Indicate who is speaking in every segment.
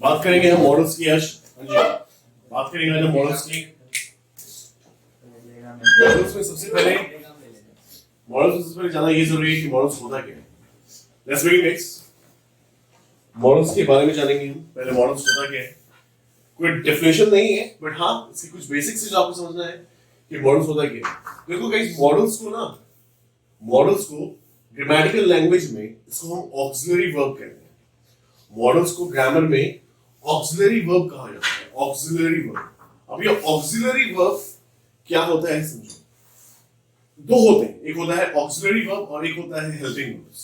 Speaker 1: बात करेंगे हम मॉडल्स की आज। हाँ जी, बात करेंगे आज हम मॉडल्स की। मॉडल्स में सबसे पहले जाना ये जरूरी है कि मॉडल्स होता क्या है। Let's begin guys. मॉडल्स के बारे में जानेंगे हम। पहले मॉडल्स होता क्या है, कोई डेफिनेशन नहीं है, बट हाँ इसकी कुछ बेसिक्स जो आपको समझना है कि मॉडल्स होता क्या है। देखो गाइस, मॉडल्स को ग्रामेटिकल लैंग्वेज में इसको हम ऑक्सिलरी वर्ब कहते हैं। मॉडल्स को ग्रामर में ऑक्सिलरी वर्ब कहा जाता है। Auxiliary verb. अब ये ऑक्सिलरी वर्ब क्या होता है समझो। दो होते हैं, एक होता है ऑक्सिलरी वर्ब और एक होता है हेल्पिंग वर्ब्स।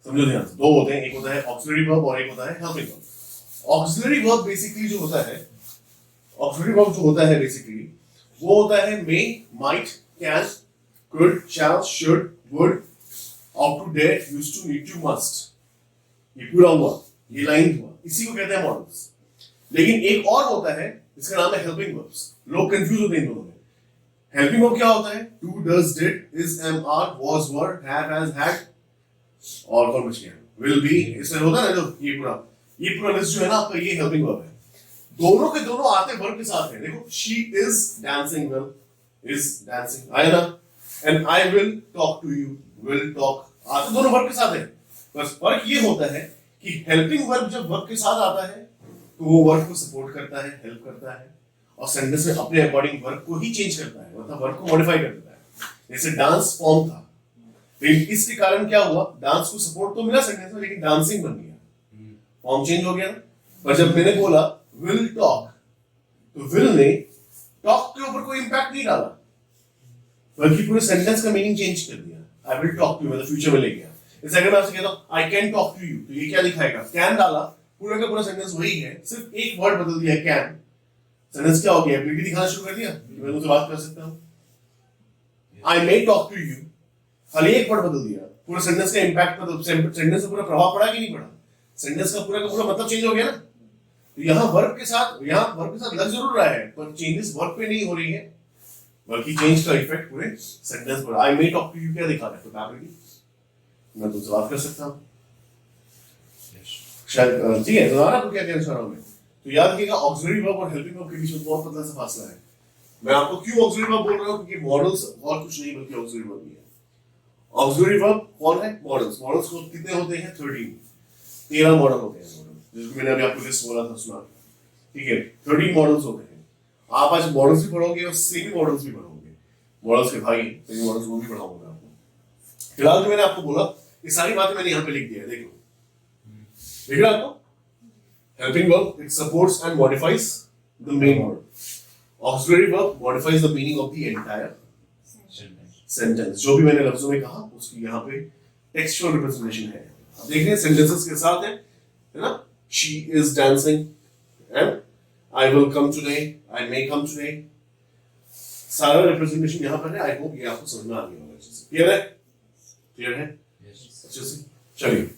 Speaker 1: समझो ध्यान से, दो होते हैं, एक होता है ऑक्सिलरी वर्ब और एक होता है helping verb. Auxiliary verb basically जो होता है, ऑक्सिलरी वर्ब जो होता है बेसिकली वो होता है may, might, can, could, shall, should, would, ought to, dare, used to, need to, must। ये पूरा हुआ, ये लाइन हुआ, इसी को कहते हैं मॉडल्स। लेकिन एक और होता है इसका नाम है हेल्पिंग वर्ब्स। लोग कंफ्यूज होते हैं इन दोनों में। हेल्पिंग वर्ब क्या होता है? Do, does, did, is, am, are, was, were, have, has, had और कौन बच गया? Will be. इसमें होता है ना जो ये पूरा लिस्ट जो है ना आपका, ये हेल्पिंग वर्ब है। दोनों के दोनों आते वर्ब के साथ है। देखो, she is dancing well, is dancing आया ना, and I will talk to you, will talk आते दोनों वर्ब के साथ है। बस फर्क ये होता है कि हेल्पिंग वर्ब जब वर्ब के साथ आता है तो वो वर्ब को सपोर्ट करता है, हेल्प करता है, और सेंटेंस में अपने अकॉर्डिंग वर्ब को ही चेंज करता है, मतलब वर्ब को मॉडिफाई कर देता है। जैसे डांस फॉर्म था, लेकिन इसके कारण क्या हुआ, डांस को सपोर्ट तो मिला सेंटेंस में, लेकिन डांसिंग बन गया, फॉर्म चेंज हो गया। पर जब मैंने बोला विल टॉक, तो विल ने टॉक के ऊपर कोई इंपैक्ट नहीं डाला, बल्कि पूरे सेंटेंस का मीनिंग चेंज कर दिया। I will talk to you मतलब फ्यूचर में ले गया। जैसे अगर मैं आपसे कहता हूं I can talk to you, तो ये क्या दिखाएगा? कैन डाला, पूरा का पूरा सेंटेंस वही है, सिर्फ एक वर्ड बदल दिया कैन। सेंटेंस क्या हो गया? एबिलिटी दिखाना शुरू कर दिया कि मैं तुमसे बात कर सकता हूं। आई मे टॉक टू यू, खाली एक वर्ड बदल दिया, पूरा सेंटेंस का इंपैक्ट, मतलब सेंटेंस पे पूरा प्रभाव पड़ा कि नहीं पड़ा? सेंटेंस का पूरा मतलब चेंज हो गया ना। तो यहाँ वर्ब के साथ लग जरूर रहा है, पर चेंजेस वर्ब पे नहीं हो रही है, बल्कि चेंज का इफेक्ट पूरे सेंटेंस पर। आई मे टॉक टू यू क्या दिखा रहा है? प्रोबेबिलिटी, मैं तुमसे बात कर सकता हूं शायद। ठीक है, तो आपको क्या कहना चाह रहा हूं मैं? तो याद रखिएगा, ऑक्सिलरी वर्ब और हेल्पिंग वर्ब के बीच में बहुत पतला सा फासला है। मैं आपको क्यों ऑक्सिलरी वर्ब बोल रहा हूं? क्योंकि मॉडल्स और कुछ नहीं बल्कि ऑक्सिलरी वर्ब ही है। ऑक्सिलरी वर्ब कौन है? मॉडल्स। मॉडल्स को कितने होते हैं? 13 मॉडल होते हैं। जिसको मैंने अभी आपको लिस्ट बोला था सुना, ठीक है, 13 मॉडल्स होते हैं। आप आज मॉडल्स भी पढ़ोगे और सेमी मॉडल्स भी पढ़ोगे। मॉडल्स के भाई सेमी मॉडल्स वो भी पढ़ाऊंगा आपको। फिलहाल जो मैंने आपको बोला, ये सारी बातें मैंने यहाँ पे लिख दिया है, देख लो। देख रहे आपको? Helping verb, it supports and modifies the main verb. Auxiliary verb modifies the meaning of the entire sentence. जो भी मैंने लफ्जों में कहा उसकी यहाँ पे टेक्सचुअल रिप्रेजेंटेशन है। अब देख रहे हैं सेंटेंसेस के साथ है ना? She is dancing and I will come today, I may come today। सारा रिप्रेजेंटेशन यहाँ पर है। आई होप ये आपको समझ में आ गया होगा अच्छे से। क्लियर है? क्लियर है? अच्छे से चलिए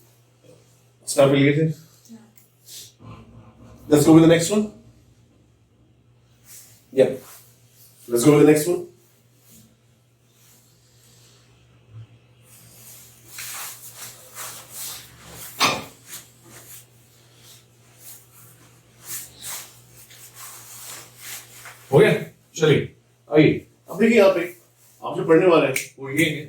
Speaker 1: स्टार्ट कर लिए थे। Let's go with the next one। Yeah, let's go with the next one। हो गया? चलिए आइए, अब देखिए यहाँ पे आप जो पढ़ने वाले हैं वो ये है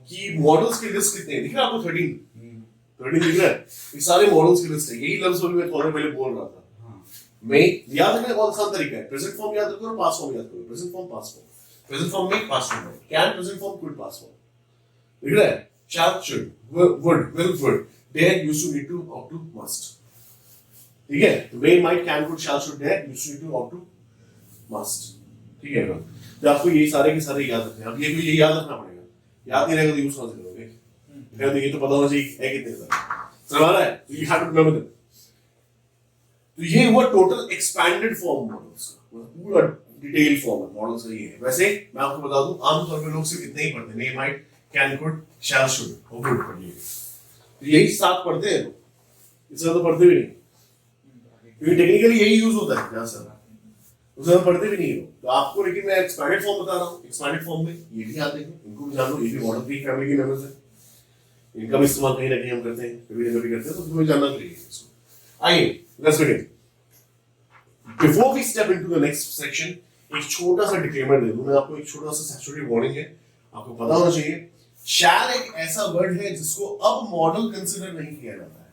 Speaker 1: कि मॉडल्स की लिस्ट कितने हैं। दिख रहा है आपको? 13 दिख रहा है? ये सारे मॉडल्स की लिस्ट है। यही लफ्ज मैं थोड़ा पहले बोल रहा था। मैं याद रखने का बहुत आसान तरीका है, प्रेजेंट फॉर्म याद रखो और पास्ट फॉर्म याद करो। Present form, past form. Present form में पास्ट फॉर्म है, can present form, could past form. दिख रहा है? Shall, should, would, will, would, dare, used to, need to, ought to, must. ठीक है? May, might, can, could, shall, should, dare, used to, need to, ought to, must. ठीक है? तो आपको ये सारे के सारे याद रखने हैं। अब ये भी याद रखना पड़ेगा। याद नहीं रहेगा तो यूज कहां से करोगे? फिर ये तो पता होना चाहिए है कितने सारे। समझ आ रहा है? तो you have to remember that. तो ये हुआ टोटल एक्सपैंडेड फॉर्म मॉडल्स का, पूरा डिटेल फॉर्म मॉडल्स का ये है। वैसे मैं आपको बता दूं, आमतौर पे लोग सिर्फ इतने ही पढ़ते हैं, may, might, can, could, shall, should और वुड पढ़िए। तो यही 7 पढ़ते हैं लोग, इससे तो पढ़ते भी नहीं, क्योंकि टेक्निकली यही यूज होता है ना सर, उससे हम पढ़ते भी नहीं हो। तो आपको लेकिन मैं एक्सपैंडेड फॉर्म बता रहा हूँ। एक्सपैंडेड फॉर्म में ये भी आते हैं, इनको भी जान लो। ये भी मॉडल की फैमिली के मेंबर्स हैं, इनका भी इस्तेमाल कहीं ना कहीं हम करते हैं, कभी ना कभी करते हैं, तो तुम्हें जानना चाहिए इसको। आइए Let's begin. Before we step into the next section, एक छोटा सा डिक्लेमर दे दूं मैं आपको, एक छोटा सा स्टैट्यूटरी वार्निंग है, आपको पता होना चाहिए। शैल एक ऐसा वर्ड है जिसको अब मॉडल कंसीडर नहीं किया जाता है।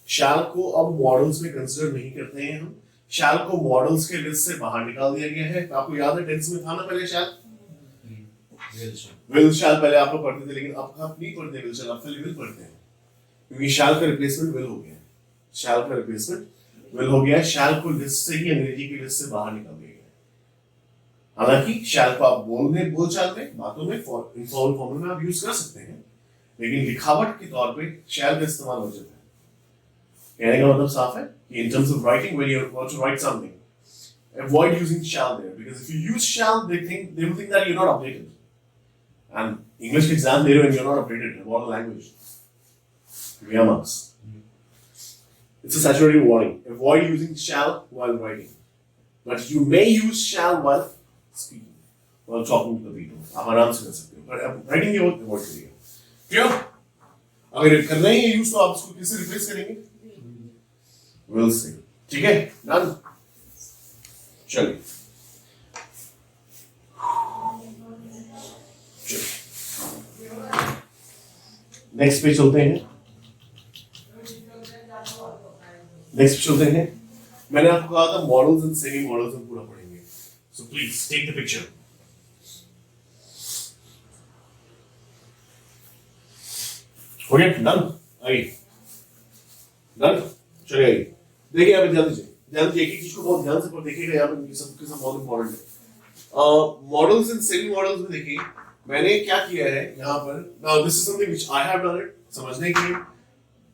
Speaker 1: शैल को अब मॉडल्स में कंसीडर नहीं करते हैं हम। शैल को मॉडल्स के लिस्ट से बाहर निकाल दिया गया है। आपको याद है टेंस में था ना पहले शैल, विल शैल पहले आप लोग पढ़ते थे, लेकिन अब आप नहीं पढ़ते विल शैल, आप खाली विल पढ़ते हैं, क्योंकि शैल का रिप्लेसमेंट विल हो गया है। शैल का रिप्लेसमेंट विल हो गया है। शैल को लिस्ट से ही, अंग्रेजी की लिस्ट से बाहर निकाल दिया गया है। हालांकि शैल को आप बोलचाल में, बातों में, इनफॉर्मल फॉर्म में आप यूज कर सकते हैं, लेकिन लिखावट के तौर पे शैल का इस्तेमाल हो जाता है। कहने का मतलब साफ है कि in terms of writing, when you want to write something, avoid using shall there, because if you use shall, they will think that you're not updated. And English exam दे रहे हो and you're not updated about the language. We are marks. It's a statutory warning. Avoid using shall while writing, but you may use shall while speaking, while talking to the people. आप आराम से कर सकते हो, पर writing ये avoid करिएगा। क्यों? अगर कर रहे हैं यूज तो आप उसको किससे रिप्लेस करेंगे? Will see. ठीक है, डन। चलिए नेक्स्ट पे चलते हैं। मैंने आपको कहा था मॉडल्स एंड सेमी मॉडल्स हम पूरा पढ़ेंगे, so please take the picture. हो गया, डन। आइए, डन। चलिए आइए, देखिए यहाँ पे ध्यान दीजिए, एक चीज को बहुत ध्यान से देखिएगा। यहाँ पे सब बहुत इंपॉर्टेंट है। मॉडल्स एंड सेमी मॉडल्स में देखिए मैंने क्या किया है यहाँ पर। Now this is something which I have done it. समझने के लिए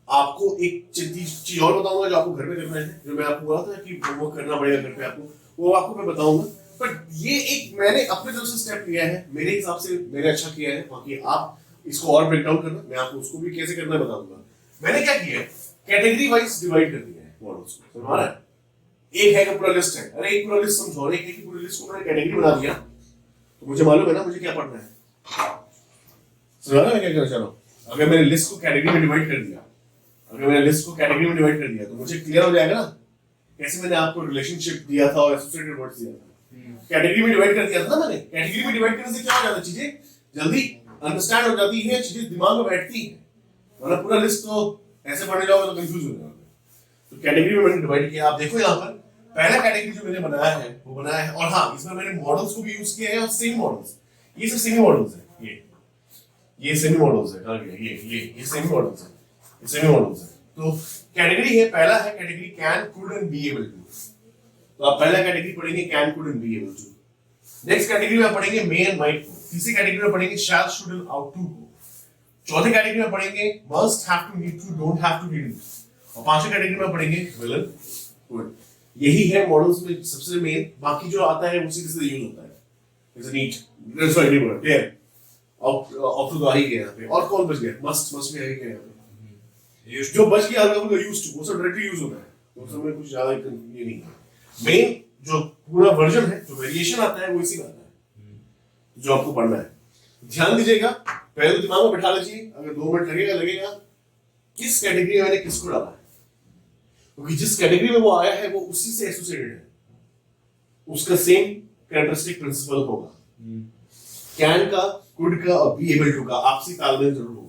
Speaker 1: आपको एक चीज और बताऊंगा जो आपको घर पे करना है, जो मैं आपको बोला था कि होमवर्क करना पड़ेगा घर पे आपको, वो आपको मैं बताऊंगा। बट ये एक मैंने अपने तरफ से स्टेप लिया है, मेरे हिसाब से मैंने अच्छा किया है। बाकी आप इसको और ब्रेक डाउन करना, मैं आपको उसको भी कैसे करना है बता दूंगा। मैंने क्या किया है, कैटेगरी वाइज डिवाइड कर दिया है मॉडल्स को। समझ रहा है? एक है कि पूरा लिस्ट है, अरे एक पूरा लिस्ट समझो, एक है कि पूरी लिस्ट को मैंने कैटेगरी बना दिया, तो मुझे मालूम है ना मुझे क्या पढ़ना है। समझ रहा है मैं क्या करना चाह रहा हूँ? अगर मैंने लिस्ट को कैटेगरी में डिवाइड कर दिया, तो मुझे क्लियर हो जाएगा ना कैसे मैंने आपको रिलेशनशिप दिया था और एसोसिएटेड वर्ड्स दिया था। कैटेगरी में डिवाइड कर दिया था ना मैंने। कैटेगरी में डिवाइड करने से क्या हो जाता है, चीजें जल्दी अंडरस्टैंड हो जाती है, चीजें दिमाग में बैठती है। वरना पूरा लिस्ट तो ऐसे पढ़ने जाओगे तो कंफ्यूज हो जाओगे। तो कैटेगरी में मैंने डिवाइड किया। आप देखो यहाँ पर पहला कैटेगरी जो मैंने बनाया है वो बनाया है, और हाँ इसमें मैंने मॉडल्स को भी यूज किया है और सेमी मॉडल्स। ये सब सेमी मॉडल्स है, ये सेमी मॉडल्स है, ये सेमी मॉडल्स है, ये सेमी मॉडल्स है। तो कैटेगरी है, पहला है category can, could and be able to. तो आप पहला कैटेगरी पढ़ेंगे can, could and be able to. Next category में पढ़ेंगे मे एंड माइट को। तीसरी कैटेगरी में पढ़ेंगे shall, should and ought to को। चौथी कैटेगरी में पढ़ेंगे must, have to, need to, don't have to, need to. और पांचवी कैटेगरी में पढ़ेंगे विल एंड वुड। यही है मॉडल्स में सबसे मेन। बाकी जो आता है उसी से यूज होता है। जैसे need, sorry need, dare of to तो आ ही गया यहाँ पे। और कौन बच गया? मस्ट में आ ही गया यहाँ पे। जो बच गया वो यूज्ड टू, वो सब डायरेक्टली यूज होता है, तो उसमें कुछ ज्यादा ये नहीं है। मेन जो पूरा वर्जन है, जो वेरिएशन आता है वो इसी में आता है, जो आपको पढ़ना है। ध्यान दीजिएगा, पहले तो दिमाग में बैठा लीजिए, अगर 2 मिनट लगेगा किस कैटेगरी में मैंने किसको डाला है, क्योंकि जिस कैटेगरी में वो आया है वो उसी से एसोसिएटेड है, उसका सेम कैरेक्टरिस्टिक प्रिंसिपल होगा। कैन का, कुड का और बी एबल टू का आपसी तालमेल जरूर होगा।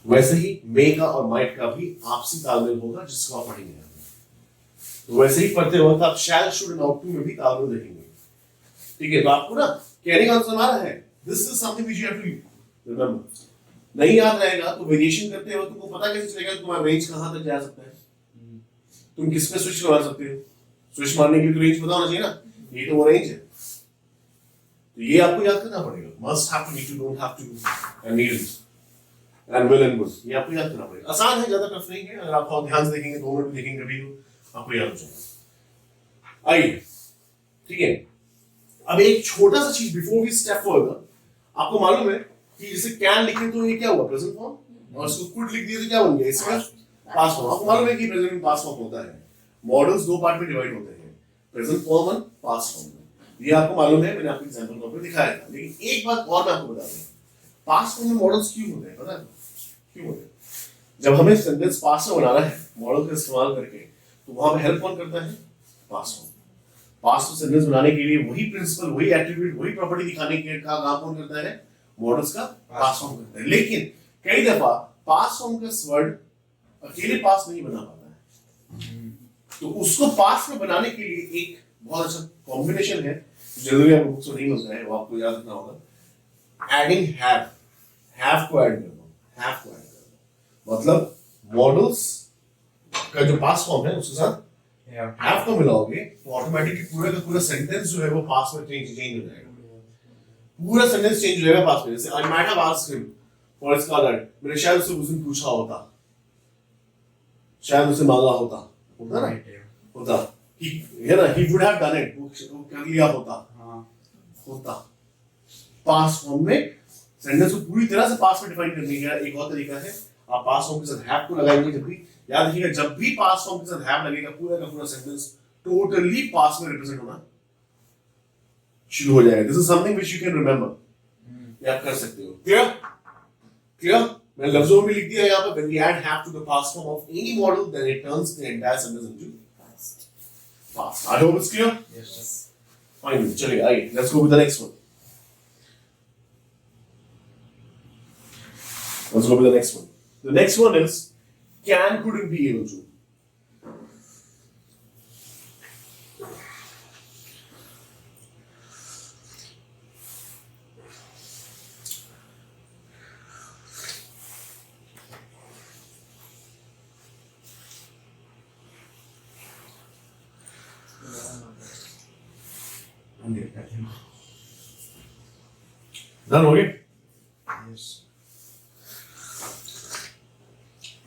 Speaker 1: वैसे ही मे का और माइट का भी आपसी तालमेल होगा, जिसको आप पढ़ेंगे। तो वैसे ही पढ़ते वक्त आप शैल, शुड एंड आउट टू में भी तालमेल देखेंगे। ठीक है, तो आपको ना कहने का मतलब आ रहा है, this is something which you have to remember. नहीं याद रहेगा तो वेरिएशन करते हो तुमको पता कैसे चलेगा तुम्हारा रेंज कहां तक जा सकता है, तुम किस पे स्विच मार सकते हो। स्विच मारने के लिए तो रेंज पता होना चाहिए ना, ये तो वो रेंज है। तो ये आपको याद करना पड़ेगा, must have to, need to, don't have to and need and will and would. ये आपको याद करना पड़ेगा। आसान है, ज्यादा टफ नहीं है। अगर आप ध्यान से देखेंगे, 2 मिनट में देखेंगे कभी तो आपको याद हो जाएगा। आइए, ठीक है। अब एक छोटा सा चीज बिफोर वी स्टेप फॉरवर्ड, आपको मालूम है कि जैसे कैन लिखे तो ये क्या हुआ, प्रेजेंट फॉर्म, और इसको कुड लिख दिया तो क्या बन गया, इसका पास्ट फॉर्म। आपको मालूम है कि प्रेजेंट में पास्ट फॉर्म होता है। मॉडल्स 2 पार्ट में डिवाइड होते हैं, प्रेजेंट फॉर्म और पास्ट फॉर्म। ये आपको मालूम है, मैंने आपको एग्जांपल तौर पे दिखाया था। लेकिन एक बात और मैं आपको बता दूं, पास्ट फॉर्म में मॉडल्स क्यों होते हैं पता है? क्यों होते हैं? जब हमें सेंटेंस पास्ट में बनाना है मॉडल का इस्तेमाल करके, तो वहां पे हेल्प कौन करता है? Past form. पास्ट में सेंटेंस बनाने के लिए वही प्रिंसिपल, वही एट्रीब्यूट, वही प्रॉपर्टी दिखाने के का काम कौन करता है? मॉडल्स का पास्ट फॉर्म करता है। लेकिन कई दफा पास्ट फॉर्म का वर्ड अकेले पास्ट नहीं बना पाता है, तो उसको पास्ट में बनाने के लिए एक बहुत अच्छा कॉम्बिनेशन है, जनरली आपको बुक्स में नहीं मिलता है, वो आपको याद रखना होगा। एडिंग हैव को ऐड कर दो, हैव को ऐड कर दो, मतलब मॉडल्स का जो पास्ट फॉर्म है उसके साथ हैव को मिलाओगे तो ऑटोमेटिकली पूरा का पूरा सेंटेंस जो है वो पास्ट में चेंज हो जाएगा। पूरा सेंटेंस चेंज हो जाएगा पास्ट में। जैसे I might have asked him for his colour, मैंने शायद उससे उस दिन पूछा होता, शायद उसे मांगा होता, होता ना, होता है ना, he would have done it, वो कर लिया होता, होता। पास्ट फॉर्म में सेंटेंस को पूरी तरह से पास्ट में डिफाइन करने का एक और तरीका है, आप पास्ट फॉर्म के साथ हैव को लगाएंगे। जब भी याद रखिएगा, जब भी पास्ट फॉर्म के साथ हैव लगेगा, पूरा का पूरा सेंटेंस टोटली पास्ट में रिप्रेजेंट होना शुरू हो जाएगा। This is something which you can remember, ये आप कर सकते हो। क्लियर? क्लियर? मैंने लफ्जों में लिख दिया यहाँ पे, when we add have to the past form of any model, then it turns the entire sentence into past. I hope it's clear.
Speaker 2: Yes, sir.
Speaker 1: Fine, चलिए आइए, let's go with the next one. Let's go with the next one. The next one is can, couldn't, be able to. Done, okay?
Speaker 2: Yes.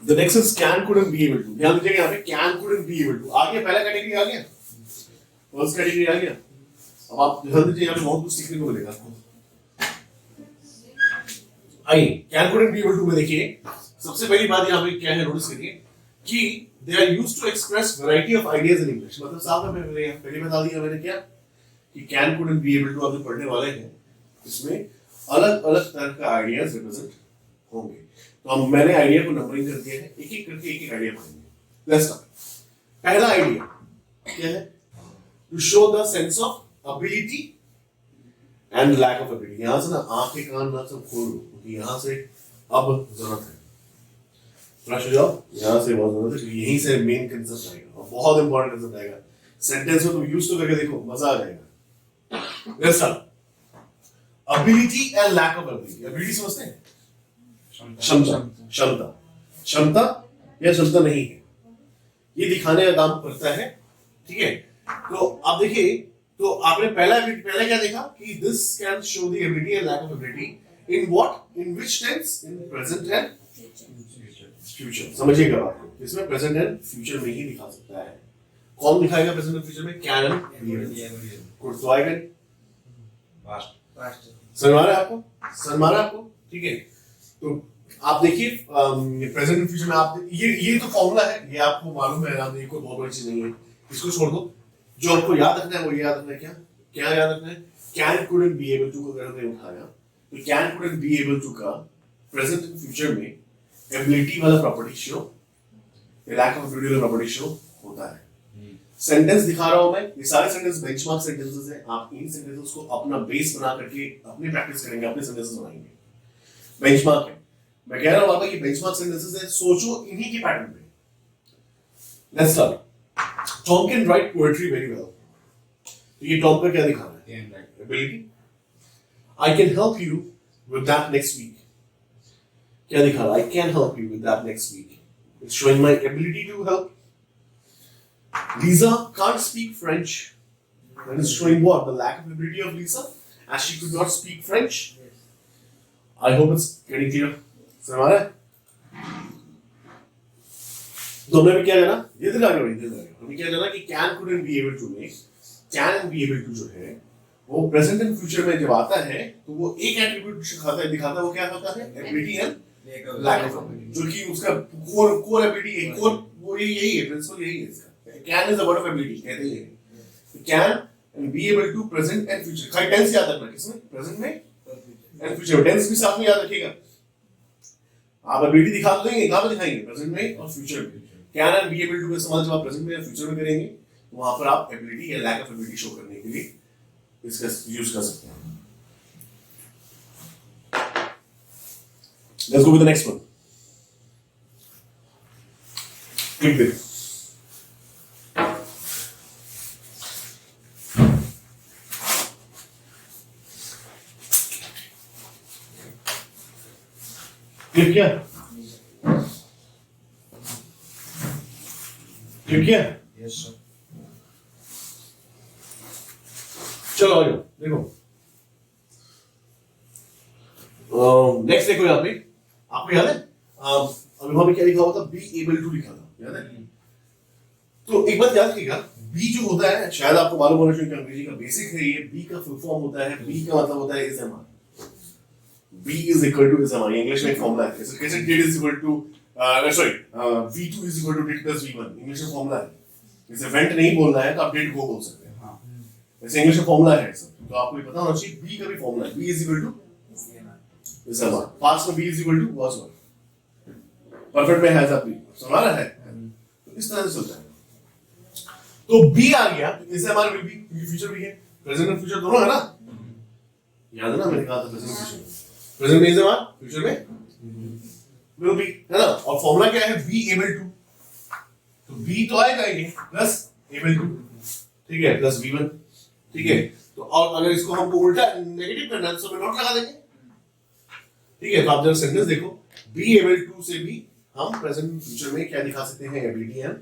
Speaker 1: The next is can, couldn't, be able to. ध्यान दीजिएगा यहाँ पे can, couldn't, be able to आ गया, पहला category आ गया, first category आ गया। अब आप ध्यान दीजिए, यहाँ पे बहुत कुछ सीखने को मिलेगा आपको। आइए, can, couldn't, be able to में देखिए, सबसे पहली बात यहाँ पे क्या है, नोटिस करिए कि they are used to express variety of ideas in English। मतलब साहब मैंने पहले बता दिया मैंने क्या कि can, couldn't, be able to आप जो पढ़ने वाले हैं, इसमें अलग अलग तरह का आइडियाज रिप्रेजेंट होंगे। तो हम मैंने आइडिया को नंबरिंग कर दिया है, एक एक करके एक एक आइडिया पढ़ेंगे। Let's start. पहला आइडिया क्या है? To show the sense of ability and lack of ability. यहां से ना आंखें कान ना सब खोल लो, क्योंकि यहां से अब जरूरत है, फ्रेश हो जाओ, यहां से बहुत जरूरत है, क्योंकि यहीं से मेन कंसेप्ट आएगा और बहुत इंपॉर्टेंट कंसेप्ट आएगा। सेंटेंस में तुम यूज तो करके देखो, मजा आ जाएगा। Let's start. Ability and lack of ability. Ability समझते हैं? क्षमता, क्षमता, क्षमता या क्षमता नहीं है, ये दिखाने का काम करता है। ठीक है, तो आप देखिए, तो आपने पहला क्या देखा कि this can show the ability and lack of ability in what, in which tense, in present and future. समझिएगा बात को, इसमें प्रेजेंट एंड फ्यूचर में ही दिखा सकता है। कौन दिखाएगा प्रेजेंट एंड फ्यूचर में? Can and could. तो आएगा पास्ट। समझ आ रहा है आपको? ठीक है, तो आप देखिए प्रेजेंट एंड फ्यूचर में आप ये तो फॉर्मूला है, ये आपको मालूम है, आप देखो बहुत बड़ी चीज नहीं है, इसको छोड़ दो। जो आपको याद रखना है वो याद रखना है। क्या याद रखना है? Can, couldn't, be able to को अगर हमने उठाया तो can, couldn't, be able to का प्रेजेंट एंड फ्यूचर में एबिलिटी वाला property show, lack of ability वाला प्रॉपर्टी शो होता है। सेंटेंस दिखा रहा हूं मैं, ये सारे सेंटेंस बेंचमार्क सेंटेंसेस हैं। आप इन सेंटेंसेस को अपना बेस बना करके अपनी प्रैक्टिस करेंगे, अपने सेंटेंसेस बनाएंगे। बेंचमार्क है, मैं कह रहा हूं आपको ये बेंचमार्क सेंटेंसेस है, सोचो इन्हीं के पैटर्न पे। Let's start. Tom can write poetry very well. तो ये टॉम का क्या दिखा रहा है? Ability. I can help you with that next week. क्या दिखा रहा है? I can help you with that next week. It's showing my ability to help. Lisa can't speak French. That is showing what? The lack of ability of Lisa, as she could not speak French. I hope it's getting clear. समझ आ रहा है? तो हमने क्या जाना? ये दिखा रहे हो, हमने क्या जाना कि can, couldn't, be able to में can and be able to जो है वो प्रेजेंट एंड फ्यूचर में जब आता है तो वो एक एट्रीब्यूट दिखाता है, वो क्या होता है? Ability and lack of ability, जो कि उसका कोर एबिलिटी है, कोर वो यही है, प्रिंसिपल यही है इसका। Can is a word of ability, कहते हैं। Can and be able to present and future। खाली टेंस याद रखना, किसमें? प्रेजेंट में एंड फ्यूचर। टेंस भी साथ में याद रखिएगा। आप एबिलिटी दिखा तो देंगे, कहाँ पे दिखाएंगे? प्रेजेंट में और फ्यूचर में। Can and be able to का इस्तेमाल जब आप प्रेजेंट में या फ्यूचर में करेंगे तो वहां पर आप एबिलिटी या लैक ऑफ एबिलिटी शो करने के लिए इसका यूज कर सकते हैं। Let's go with the next one. Click this. Click किया? क्लिक किया?
Speaker 2: Yes sir.
Speaker 1: चलो आ जाओ, देखो नेक्स्ट देखो यहाँ पे, आपको याद है अभी वहां पे क्या लिखा हुआ था? बी एबल टू लिखा था, याद है? तो एक बात याद रखिएगा, बी जो होता है, शायद आपको मालूम होना चाहिए कि अंग्रेजी का बेसिक है ये, बी का फुल फॉर्म होता है, बी का मतलब होता है is am are. B is equal to is am are, English में एक फॉर्मूला है, कैसे D is equal to sorry V2 is equal to D plus V1, English में फॉर्मूला है। जैसे वेंट नहीं बोलना है तो आप डेट को बोल सकते हैं, हाँ वैसे इंग्लिश में फॉर्मूला है सब, तो आपको ये पता होना चाहिए B का भी फॉर्मूला है, B is equal to is am are. Past में B is equal to was were, perfect में हैज आप सुना रहा है, तो इस तरह से चलता है। तो B आ गया तो is am are will be, क्योंकि फ्यूचर भी है, प्रेजेंट और फ्यूचर दोनों है ना, याद है ना मैंने कहा था प्रेजेंट फ्यूचर, प्रेजेंट में इज एम आर, फ्यूचर में विल बी, है ना। और फॉर्मूला क्या है? बी एबल टू, तो बी तो आएगा ये प्लस एबल टू, ठीक है, प्लस V1, ठीक है। तो और अगर इसको हमको उल्टा नेगेटिव करना है तो सब नॉट लगा देंगे, ठीक है। तो आप जरा सेंटेंस देखो, बी एबल टू से भी हम प्रेजेंट फ्यूचर में क्या दिखा सकते हैं? Ability and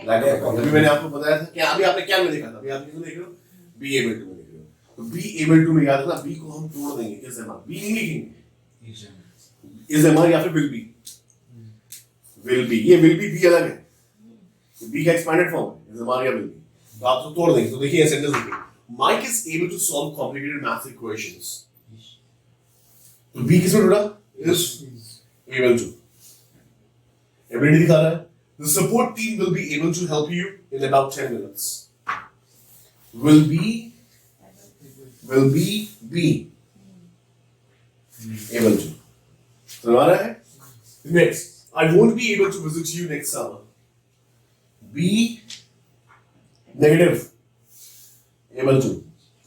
Speaker 1: lack of. अभी मैंने आपको बताया था कि अभी आपने क्या में देखा था, अभी आप किसमें देख रहे हो? बी एबल टू में देख रहे हो। तो बी एबल टू में याद रखना, बी को हम तोड़ देंगे, किस एम आर, बी नहीं लिखेंगे, इज एम आर या फिर विल बी, विल बी, ये विल बी अलग है, तो बी का एक्सपेंडेड फॉर्म है, इज एम आर या विल बी, तो आप तो तोड़ देंगे। तो देखिए सेंटेंस देखिए, Mike is able to solve complicated maths equations, तो बी किसमें जुड़ा? इज एबल टू, एबिलिटी दिखा रहा है। The support team will be able to help you in about 10 minutes. Will be able to. समझ रहा है? Next, I won't be able to visit you next summer. Be negative. Able to.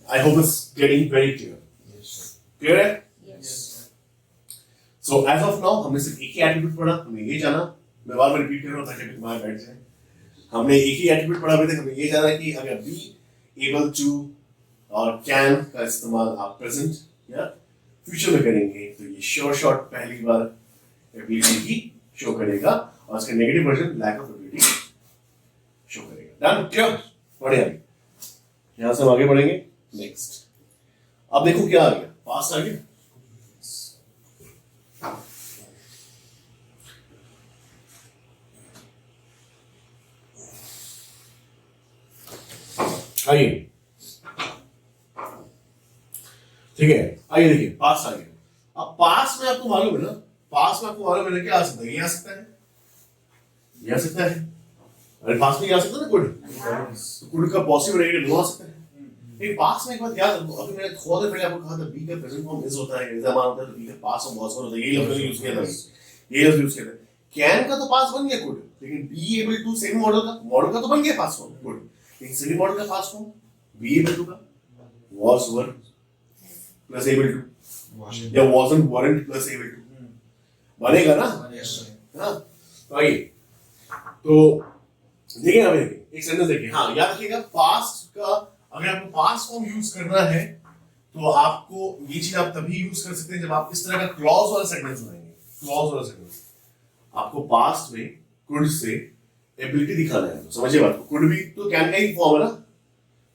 Speaker 1: I hope it's getting very clear.
Speaker 2: Yes sir.
Speaker 1: Clear है?
Speaker 2: Yes.
Speaker 1: So as of now, हमने सिर्फ एक ही attribute पढ़ा, हमें ये जाना, मैं बार बार रिपीट कर रहा हूँ ताकि तुम्हारे बैठ जाए। हमने एक ही एट्रीब्यूट पढ़ा अभी तक, हमें ये जाना कि अगर बी एबल टू और कैन का इस्तेमाल आप प्रेजेंट या फ्यूचर में करेंगे तो ये श्योर शॉट पहली बार एबिलिटी ही शो करेगा और इसका negative version lack of ability show करेगा। डन? क्लियर? बढ़िया। यहां से हम आगे बढ़ेंगे। नेक्स्ट, अब देखो क्या आ गया, पास्ट आ गया। आइए, ठीक है, आइए देखिए पास आ गया। अब पास में आपको मालूम है ना, पास में आपको मालूम है क्या आ सकता है? ये आ सकता है, ये आ सकता है, अरे पास में ये आ सकता है ना कुड, तो कुड का पॉसिबल नेगेटिव नो आ सकता है। लेकिन पास में एक बात याद रखो, अभी मैंने थोड़ा देर पहले आपको कहा था बी का प्रेजेंट फॉर्म इज होता है, इज एम आर होता है, तो बी का पास फॉर्म बहुत होता है, यही लफ्ज यूज किया था, ये लफ्ज यूज किया था। कैन का तो पास बन गया कुड, लेकिन be able to same modal का तो बन गया पास फॉर्म कुड, लेकिन सेमी मॉडल का past form be able to का was were plus able to या wasn't weren't plus able to बनेगा ना? हाँ, तो आइए, तो देखिए यहाँ पे देखिए एक सेंटेंस देखिए, हाँ याद रखिएगा पास्ट का, अगर आपको पास्ट फॉर्म यूज करना है तो आपको ये चीज आप तभी यूज कर सकते हैं जब आप इस तरह का क्लॉज वाला सेंटेंस बनाएंगे। क्लॉज वाला सेंटेंस आपको पास्ट में कुड से एबिलिटी दिखाना है, तो समझिए बात को, कुड भी तो कैन का ही फॉर्म है ना,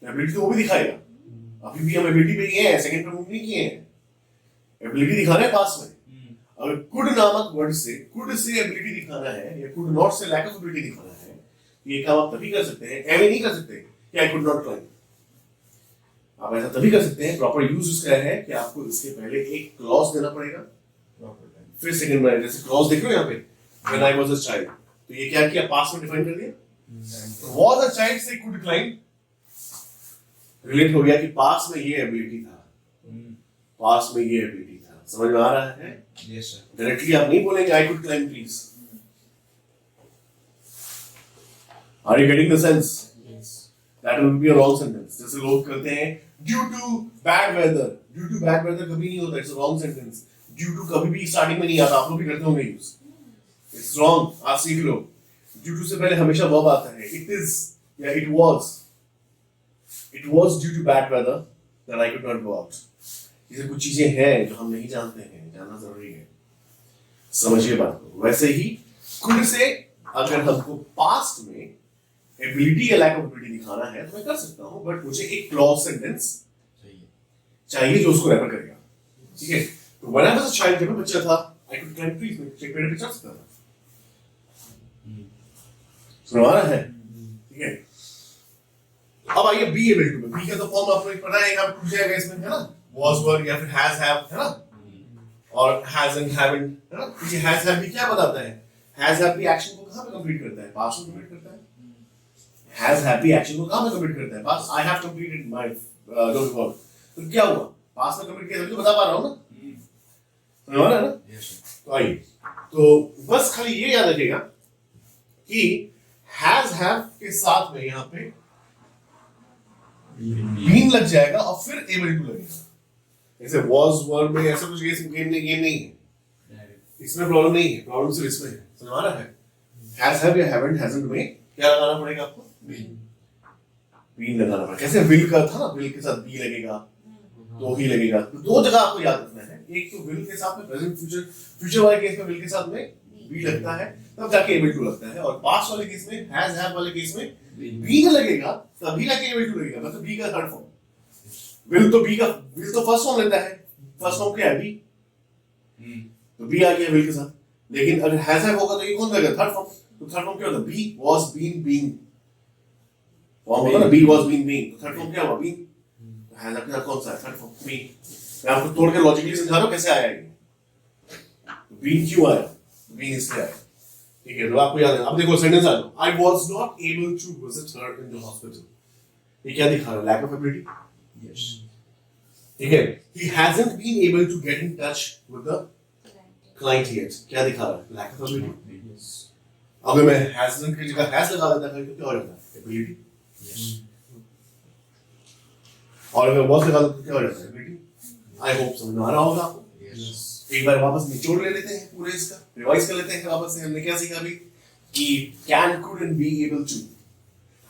Speaker 1: एबिलिटी तो वो भी दिखाएगा। अभी भी हम एबिलिटी पे ही हैं, सेकंड पे मूव नहीं किए हैं, एबिलिटी दिखाना है पास्ट में। अगर कुड नामक वर्ड से कुड से एबिलिटी दिखाना है या कुड नॉट से लैक ऑफ एबिलिटी दिखाना है, ये काम आप तभी कर सकते हैं, एम नहीं कर सकते कि आई कुड नॉट क्लाइंब। आप ऐसा तभी कर सकते हैं, प्रॉपर यूज उसका है कि आपको इसके पहले एक क्लॉज देना पड़ेगा, फिर सेकंड में जैसे क्लॉज देख रहे हो यहाँ पे, when I was a child, तो ये क्या किया, पास्ट में डिफाइन कर दिया, वाज अ चाइल्ड से कुड क्लाइंब रिलेट हो गया कि पास्ट में ये एबिलिटी था, पास्ट में ये एबिलिटी था, समझ में आ रहा है?
Speaker 2: Yes, sir.
Speaker 1: डायरेक्टली आप नहीं बोलेंगे I could climb trees. Are you getting the sense? That will be a wrong sentence. जैसे लोग करते हैं due to bad weather, due to bad weather कभी नहीं होता, it's a wrong sentence. Due to कभी भी स्टार्टिंग में नहीं आता, आप लोग भी करते होंगे यूज, इट्स रॉन्ग, आप सीख लो। ड्यू टू से पहले हमेशा वर्ब आता है, इट इज या it was due to bad weather that I could not go out. ये कुछ चीजें हैं जो हम नहीं जानते हैं, जानना जरूरी है, समझिए बात को। वैसे ही कुड से अगर हमको पास्ट में एबिलिटी या लैक ऑफ एबिलिटी दिखाना है तो मैं कर सकता हूं, बट मुझे एक क्लॉज सेंटेंस चाहिए जो उसको रेफर करेगा, ठीक है? तो when I was a child, जब मैं बच्चा था, आई कुड क्लाइंब ट्रीज, मैं पेड़ पे चढ़ सकता था। सुना रहा है? ठीक है। अब आइए बी एबल टू में। बी का तो फॉर्म आपको पता है, आप टूट जाएगा इसमें, है ना? was were या फिर has have, है ना? और has and haven't, है ना? ये has have भी क्या बताता है? has have भी एक्शन को कहां पे कंप्लीट करता है? पास्ट में कंप्लीट करता है। has have भी एक्शन को कहां पे कंप्लीट करता है? Past. I have completed my those work। तो क्या हुआ? पास्ट में कंप्लीट किया, तभी तो बता पा रहा हूं ना? समझ रहा है ना? तो आइए, तो बस खाली ये याद रखिएगा कि has have के साथ में यहाँ पे been लग जाएगा और फिर able to लगेगा। जैसे was were में ऐसा कुछ गेम नहीं है, इसमें प्रॉब्लम नहीं है, प्रॉब्लम सिर्फ इसमें है। समझ आ रहा है? has have या haven't hasn't में क्या लगाना पड़ेगा आपको? been लगाना पड़ेगा। कैसे will का था ना, will के साथ be लगेगा तो ही लगेगा। तो दो जगह आपको याद रखना है, एक तो will के साथ में प्रेजेंट फ्यूचर वाले केस में will के साथ में be लगता है, तब जाके able to लगता है, और पास्ट वाले केस में has have वाले केस में been लगेगा तभी जाके able to लगेगा। मतलब be का थर्ड फॉर्म। will तो फर्स्ट फॉर्म लेता है, फर्स्ट फॉर्म क्या है? be, तो be आ गया will के साथ। लेकिन अगर has have होगा तो ये कौन लगेगा? Third form. तो थर्ड फॉर्म क्या होता है? be was been being form होता है ना, be was been being। तो थर्ड फॉर्म क्या हुआ? been। तो has have के साथ कौन सा है? Third form be। मैं आपको तोड़ के लॉजिकली समझा रहा हूं कैसे आया ये। been क्यों आया? been इसलिए आया, ठीक है? तो आपको याद है। अब देखो सेंटेंस आ जाओ, I was not able to visit her in the hospital। ये क्या दिखा रहा है? Lack of ability.
Speaker 2: Yes.
Speaker 1: ठीक है? He hasn't been able to get in touch with the client yet। क्या दिखा रहा है? Lack of ability.
Speaker 2: Yes.
Speaker 1: अगर मैं hasn't की जगह has लगा देता तो क्या हो जाता? एबिलिटी।
Speaker 2: Yes.
Speaker 1: और अगर was लगा देता तो क्या हो जाता? एबिलिटी। आई होप समझ में आ रहा होगा आपको।
Speaker 2: Yes.
Speaker 1: एक बार वापस निचोड़ ले लेते हैं पूरे इसका, रिवाइज कर लेते हैं वापस से। हमने क्या सीखा अभी कि can, could and be able to।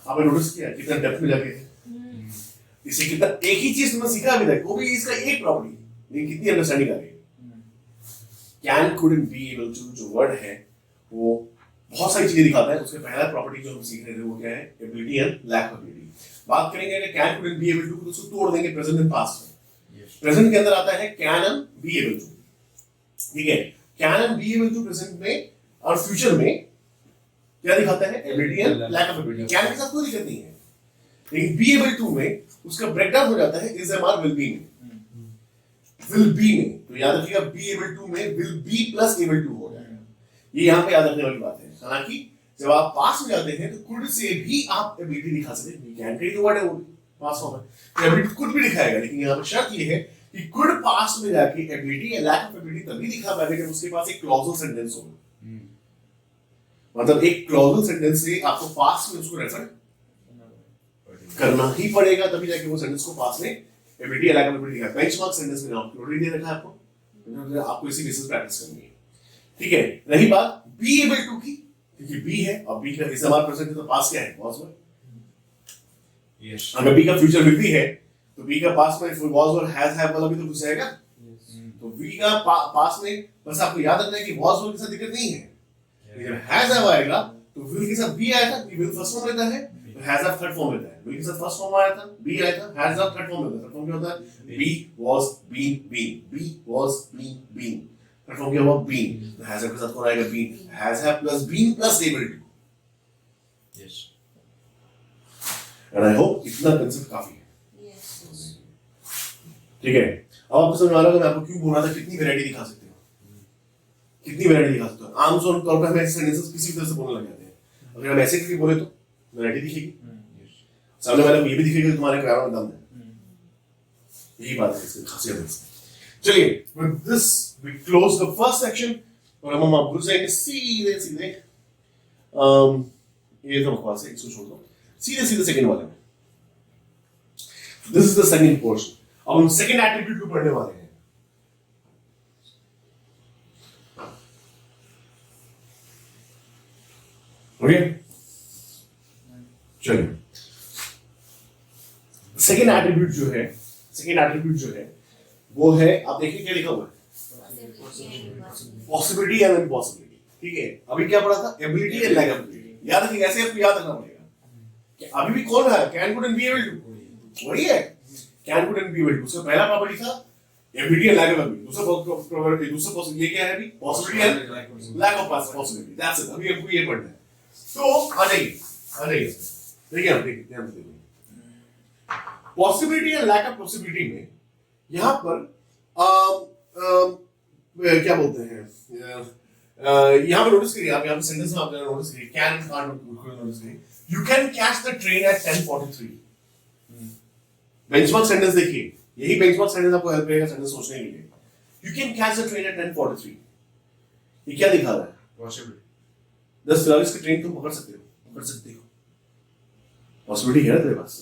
Speaker 1: आपने नोटिस किया कितना डेप्थ में जाके है? इसे कितना एक ही चीज तुमने सीखा अभी तक, वो भी इसका एक प्रॉपर्टी, लेकिन कितनी अंडरस्टैंडिंग आ गई। can, could and be able to जो वर्ड है वो बहुत सारी चीजें दिखाता है। उसके पहला प्रॉपर्टी जो हम सीख रहे थे वो क्या है? Ability and lack of ability. बात करेंगे अगर can, could and be able to, तो उसको तोड़ देंगे प्रेजेंट एंड पास्ट में। प्रेजेंट के अंदर आता है can and be able to, ठीक है? can and be able to present में और फ्यूचर में क्या दिखाता है? Ability and lack of ability. can के साथ कोई दिक्कत नहीं है, लेकिन be able to में उसका ब्रेकडाउन हो जाता है is am are will be में। will be में तो याद रखिएगा be able to में will be plus able to हो जाएगा। ये यहाँ पे याद रखने वाली बात है। हालांकि जब आप पास में जाते हैं तो could से भी आप एबिलिटी दिखा सकते हैं। can का ही तो वर्ड है वो भी पास फॉर्म है, एबिलिटी could भी दिखाएगा। लेकिन यहाँ पर शर्त ये है कि could पास्ट में जाके एबिलिटी या लैक ऑफ एबिलिटी तभी दिखा पाएगा जब उसके पास एक क्लॉजल सेंटेंस हो। मतलब एक क्लॉजल सेंटेंस से आपको पास्ट में उसको रेफर करना ही पड़ेगा, तभी जाके वो सेंटेंस को पास में एबिलिटी या लैक ऑफ एबिलिटी दिखाएगा। बेंचमार्क सेंटेंस में आपको ऑलरेडी दे रखा है आपको इसी बेसिस प्रैक्टिस करनी है, ठीक है? रही बात बी एबल टू की, क्योंकि बी है और बी का इस हमारा प्रेजेंट तो पास क्या है? Was were.
Speaker 2: Yes.
Speaker 1: अगर बी का फ्यूचर विल बी है तो बी का पास में वाज वर हैज हैव वाला भी तो घुस जाएगा। तो बी का पास में बस आपको याद रखना है कि वाज वर के साथ दिक्कत नहीं है। जब हैज हैव आएगा तो विल के साथ बी आएगा, विल फर्स्ट फॉर्म लेता है, तो हैज हैव थर्ड फॉर्म लेता है। विल के साथ फर्स्ट फॉर्म आया था, बी आया था, हैज हैव थर्ड फॉर्म लेता है। थर्ड फॉर्म क्या होता है? Be was been been, be was been been. Third form क्या हुआ? बीन। तो हैज हैव के साथ कौन आएगा? Been. Has have plus been plus able to.
Speaker 2: Yes.
Speaker 1: And I hope इतना कांसेप्ट काफी है। ठीक है? अब आपको समझ आ रहा होगा मैं आपको क्यों बोल रहा था कितनी वैरायटी दिखा सकते हो, कितनी वैरायटी दिखा सकते हो। आमतौर पर हमें ऐसे सेंटेंसेस किसी तरह से बोलने लग जाते हैं। अगर हम ऐसे करके बोले तो वैरायटी दिखेगी, सामने वाले को ये भी दिखेगा कि तुम्हारे ग्रामर में दम है। यही बात है, इसकी खासियत है। चलिए with this we close the first section और हम आप भूल जाएंगे सीधे सीधे ये तो बकवास है, इसको छोड़ दो, सीधे सीधे सेकंड वाले में। This is the second portion. अब हम सेकंड एट्रीब्यूट को पढ़ने वाले हैं। ओके चलिए, सेकंड एट्रीब्यूट जो है वो है, आप देखिए क्या लिखा हुआ है, पॉसिबिलिटी एंड इम्पॉसिबिलिटी। ठीक है, अभी क्या पढ़ा था, एबिलिटी एंड लैक एबिलिटी। याद रखिए, ऐसे आपको याद रखना पड़ेगा कि अभी भी कौन है, can could and be able to, वही है can could and be able to. उसका पहला प्रॉपर्टी था एबिलिटी एंड लैक एबिलिटी, दूसरा पॉसिबिलिटी ये क्या है अभी, possibility and lack of possibility. That's it, अभी हमको ये पढ़ना है। तो आ जाइए देखिए, आप देखिए ध्यान से देखिए, possibility and lack of possibility में यहां पर क्या बोलते हैं, यहां पर नोटिस करिए, आप यहां पे सेंटेंस में आप नोटिस करिए, कैन नोटिस करिए, you can catch the train eight 10:43। Benchmark sentence देखिए, यही बेंचमार्क सेंटेंस आपको हेल्प करेगा सेंटेंस सोचने के लिए। You can catch the train eight 10:43, ये क्या दिखा रहा है, पॉसिबिलिटी। 10:43 की ट्रेन तुम पकड़ सकते हो, पॉसिबिलिटी है तेरे पास।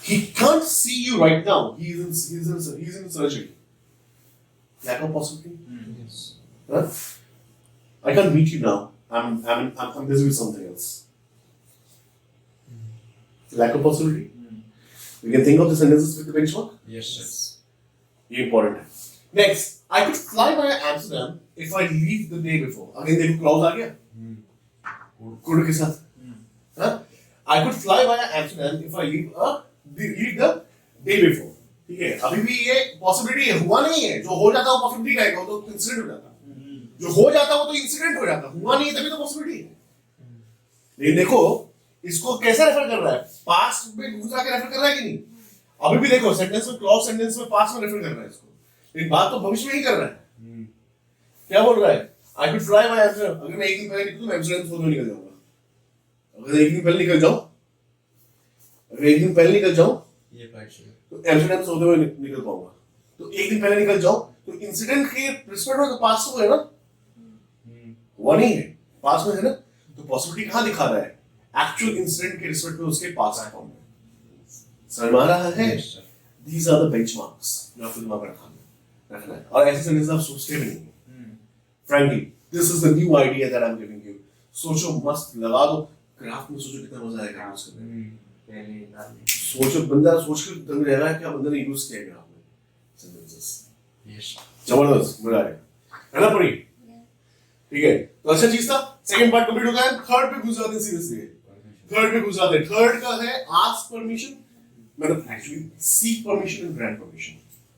Speaker 1: He can't see you right now. He's in surgery. Lack of possibility.
Speaker 2: Yes.
Speaker 1: Huh? I can't meet you now. I'm busy with something else. Lack of possibility. We can think of the sentences with the benchmark.
Speaker 2: Yes, sir.
Speaker 1: ये important है. Next, I could fly via Amsterdam if I leave the day before. Again देखो clause आ गया. Could के साथ. Huh? I could fly via Amsterdam if I leave the day before. ठीक है, अभी भी ये पॉसिबिलिटी है, हुआ नहीं है। जो हो जाता है वो पॉसिबिलिटी का है, तो इंसिडेंट हो जाता है। जो हो जाता है वो तो इंसिडेंट हो जाता है, हुआ नहीं है तभी तो पॉसिबिलिटी है। लेकिन देखो इसको कैसे रेफर कर रहा है, पास्ट में घुसा के रेफर कर रहा है कि नहीं। अभी भी देखो सेंटेंस में, क्लॉज सेंटेंस में पास्ट में रेफर कर रहा है इसको, लेकिन बात तो भविष्य में ही कर रहा है। क्या बोल रहा है, I could fly bye Amsterdam. अगर मैं एक दिन पहले निकलूं, मैं एम्स्टर्डम से निकल जाऊंगा। अगर एक दिन पहले निकल जाऊं
Speaker 2: ये फ्लाइट से
Speaker 1: तो एम्स्टर्डम से होते हुए निकल पाऊंगा। तो एक दिन पहले निकल जाऊं तो इंसिडेंट के रिस्पेक्ट में तो पास हो है ना, हुआ नहीं है, पास में है ना। तो पॉसिबिलिटी कहां दिखा रहा है, एक्चुअल इंसिडेंट के रिस्पेक्ट में उसके पास फॉर्म में। समझ में आ रहा है? दीज आर द बेंचमार्क्स जो आपको दिमाग में रखना है। और ऐसे सेंटेंस आप सोचते भी नहीं। Frankly this is the new idea that I am giving you. सोचो, मस्त लगा दो ग्राफ में, सोचो कितना मजा आएगा यूज करने में। सोचो, बंदा सोच के दंग रह रहा है क्या बंदा ने यूज किया ग्राफ में सेंटेंसेस।
Speaker 2: यस,
Speaker 1: जबरदस्त, मजा आएगा, है ना पूरी? ठीक है, तो अच्छा चीज था। सेकंड पार्ट कंप्लीट हो गया। थर्ड पे घुस जाते हैं सीधे। थर्ड का है आस्क परमिशन, मतलब actually seek permission and grant permission.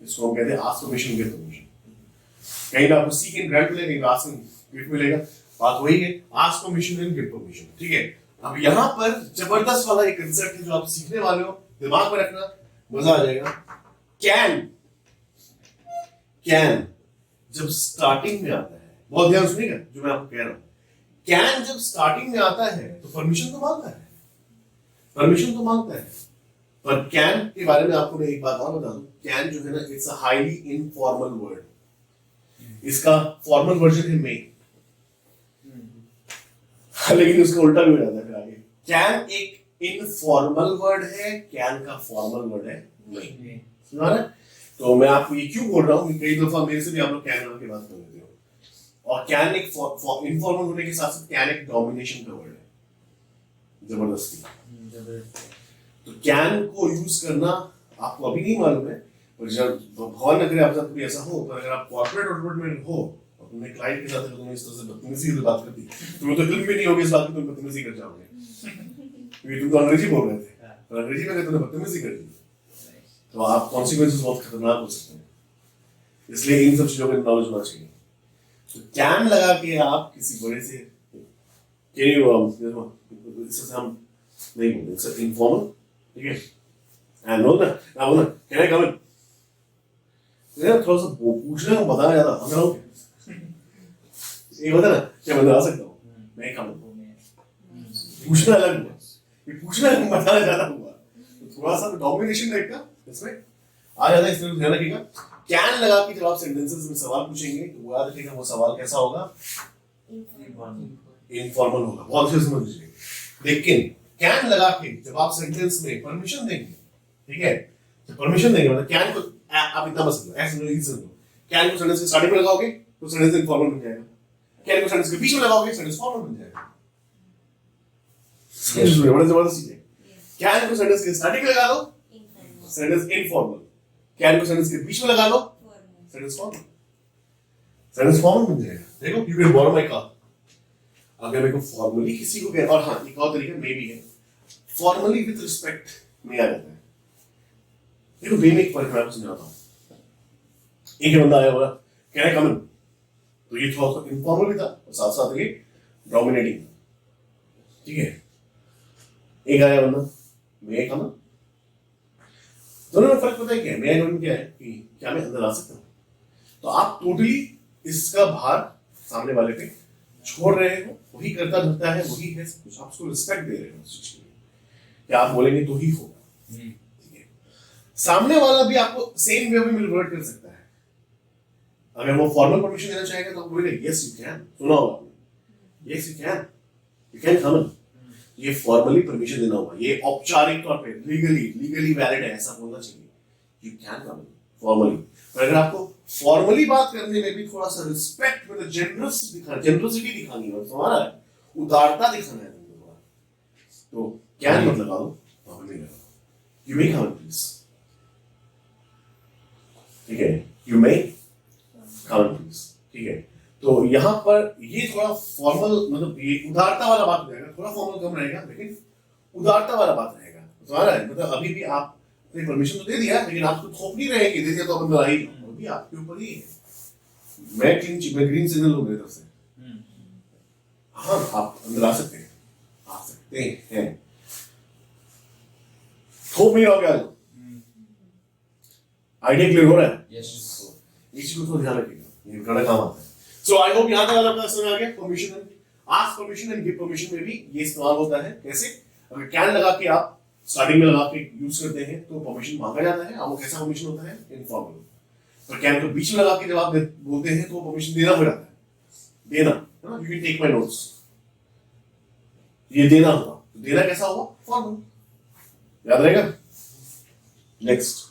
Speaker 1: इसको हम कहते हैं आस्क परमिशन, गेट परमिशन। कहीं पे आपको सीक एंड ग्रांट मिलेगा, कहीं पे आस्क एंड गेट मिलेगा, बात वही है, ask permission and get permission. ठीक है, अब यहाँ पर जबरदस्त वाला एक कंसेप्ट है जो आप सीखने वाले हो, दिमाग में रखना, मजा आ जाएगा। कैन जब स्टार्टिंग में आता है, बहुत ध्यान सुनिएगा जो मैं आपको कह रहा हूं, कैन जब स्टार्टिंग में आता है तो परमिशन तो मांगता है, पर कैन के बारे में आपको मैं एक बात और बता दूं, कैन जो है ना, it's a highly informal word. इसका फॉर्मल वर्जन है मे, लेकिन उसका उल्टा भी हो जाता है फिर आगे। कैन एक इनफॉर्मल वर्ड है, कैन का फॉर्मल वर्ड है नहीं। समझ रहे? तो मैं आपको ये क्यों बोल रहा हूँ, कई दफा मेरे से भी आप लोग कैन की बात कर लेते हो। और कैन एक इनफॉर्मल होने के साथ साथ कैन एक डोमिनेशन का वर्ड है, जबरदस्ती। तो कैन को यूज करना आपको अभी नहीं मालूम है, पर जब भगवान न करे आपके साथ कोई ऐसा हो, पर अगर आप कॉर्पोरेट में हो और तुमने क्लाइंट के साथ तुमने इस तरह से बदतमीजी से बात करती, तुम्हें तो फिल्म भी नहीं होगी इस बात की तुम बदतमीजी कर जाओगे, क्योंकि तुम तो अंग्रेजी बोल रहे थे, पर अंग्रेजी में अगर तुमने बदतमीजी कर दी तो आप कॉन्सिक्वेंसेस बहुत खतरनाक हो सकते हैं। इसलिए इन सब चीजों का नॉलेज होना चाहिए। तो कैन लगा के आप किसी बड़े से इससे हम नहीं बोलते, इससे इनफॉर्मल, ठीक है, एंड नो ना बोलना कैन आई कम इन, थोड़ा सा पूछना बताना ज्यादा अंदर हो, ये होता ना क्या बंदा आ सकता हूँ मैं कम, पूछना अलग हुआ, ये पूछना बताना ज्यादा हुआ, तो थोड़ा सा डोमिनेशन टाइप का इसमें। आ जाता है, इस तरह ध्यान रखिएगा। कैन लगा के जब आप सेंटेंसेस में सवाल पूछेंगे तो याद रखिएगा वो सवाल कैसा होगा, इनफॉर्मल होगा। बहुत अच्छे से समझ लीजिए। लेकिन कैन लगा के जब आप सेंटेंस में परमिशन देंगे, ठीक है, तो परमिशन देंगे मतलब कैन को आप इतना मत समझो, ऐसे नहीं समझो। कैन को सेंटेंस के स्टार्टिंग में लगाओगे तो सेंटेंस इनफॉर्मल बन जाएगा, कैन को सेंटेंस के बीच में लगाओगे सेंटेंस फॉर्मल बन जाएगा। समझ लो, बड़ा जबरदस्त चीज है। कैन को सेंटेंस के स्टार्टिंग में लगा दो सेंटेंस इनफॉर्मल, कैन को सेंटेंस के बीच में लगा लो सेंटेंस फॉर्मल, सेंटेंस फॉर्मल बन जाएगा। देखो, you can borrow my car. अगर मेरे को फॉर्मली किसी को कह, और हाँ एक और तरीका मे भी है, फॉर्मली विद रिस्पेक्ट में आ जाता है। देखो वे में एक फर्क मैं आपको समझाता हूँ। एक बंदा आया बोला कैन आई कम इन, तो ये थोड़ा सा इनफॉर्मल भी था और साथ साथ ये डोमिनेटिंग, ठीक है। एक आया बंदा मे आई कम इन, दोनों में फर्क पता है क्या है? मे आई कम इन क्या है कि क्या मैं अंदर आ सकता हूँ, तो आप टोटली इसका भार सामने वाले पे छोड़ रहे हो, वही करता धरता है, वही है सब कुछ, आप उसको रिस्पेक्ट दे रहे हो उस चीज के लिए, क्या आप बोलेंगे तो ही होगा, ठीक है। सामने वाला भी आपको सेम वे में रिवर्ट कर सकता है। अगर वो फॉर्मल परमिशन देना चाहेगा तो आप बोलेंगे यस यू कैन, सुना होगा आपने, यस यू कैन कम इन। ये फॉर्मली परमिशन देना होगा, ये औपचारिक तौर पे लीगली वैलिड है, ऐसा बोलना चाहिए, you can come in formally. पर अगर आपको फॉर्मली बात करने में भी थोड़ा सा रिस्पेक्ट मतलब जेनरसिटी दिखानी है, तुम्हारा उदारता दिखाना है तुमको, तो कैन मत लगा दो, वहां पे नहीं लगा दो, you may come in please, ठीक है, you may come in please, ठीक है। तो यहाँ पर ये थोड़ा फॉर्मल मतलब ये उदारता वाला बात हो जाएगा, थोड़ा फॉर्मल कम रहेगा लेकिन उदारता वाला बात रहेगा तुम्हारा है। मतलब अभी भी आपने परमिशन तो दे दिया लेकिन आपको थोप नहीं रहेगी, दे दिया तो अपन लड़ाई भी आपके ऊपर ही है। मैं ग्रीन सिग्नल हूँ मेरी तरफ से, हाँ आप अंदर आ सकते हैं, आ सकते हैं, थोप नहीं रहोगे आज, आइडिया क्लियर हो रहा है?
Speaker 2: यस,
Speaker 1: इस चीज को थोड़ा ध्यान रखिएगा, ये बड़ा काम आता है। So I hope यहाँ तक आपका समझ आ गया। Permission and ask permission and give permission में भी ये इस्तेमाल होता है। कैसे? अगर कैन लगा के आप स्टार्टिंग में लगा के यूज करते हैं तो परमिशन मांगा जाता है, और वो कैसा परमिशन होता है? इनफॉर्मल। पर कैन को बीच में लगा के जब आप बोलते हैं तो परमिशन देना हो जाता है, देना है ना, you can take my notes, ये देना होगा, तो देना कैसा होगा? फॉर्मल, याद रहेगा। Next,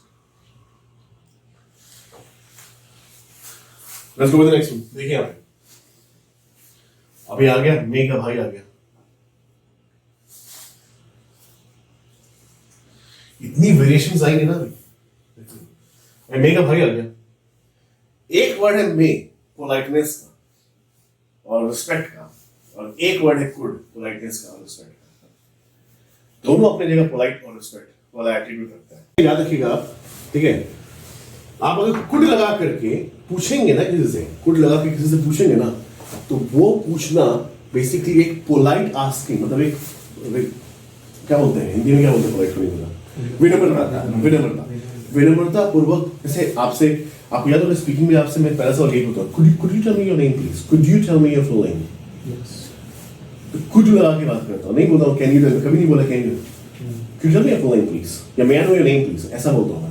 Speaker 1: let's go with the next one. देखिए आप अभी आ गया मे का भाई आ गया, इतनी वेरिएशंस आएंगे ना अभी। मे का भाई आ गया, एक वर्ड है मे पोलाइटनेस का और रिस्पेक्ट का, और एक वर्ड है कुड पोलाइटनेस का और रिस्पेक्ट का। दोनों अपने जगह पोलाइट और रिस्पेक्ट वाला एट्रीब्यूट रखता है, याद रखिएगा आप, ठीक है। आप अगर कुड लगा करके पूछेंगे ना किसी से, कुड लगा के किसी से पूछेंगे ना, तो वो पूछना बेसिकली एक पोलाइट आस्किंग, मतलब एक क्या बोलते हैं हिंदी में, क्या बोलते हैं पोलाइट नहीं बोला, विनम्रता पूर्वक। जैसे आपसे आपको याद होगा स्पीकिंग में आपसे मैं पहला सवाल यही पूछता हूँ, could you tell me your name please, could you tell me your full name. तो कुड लगा के बात करता हूँ, नहीं बोलता हूँ कैन यू, कभी नहीं बोला can you, could you tell me your full name please, या may I know your name please, ऐसा बोलता हूँ।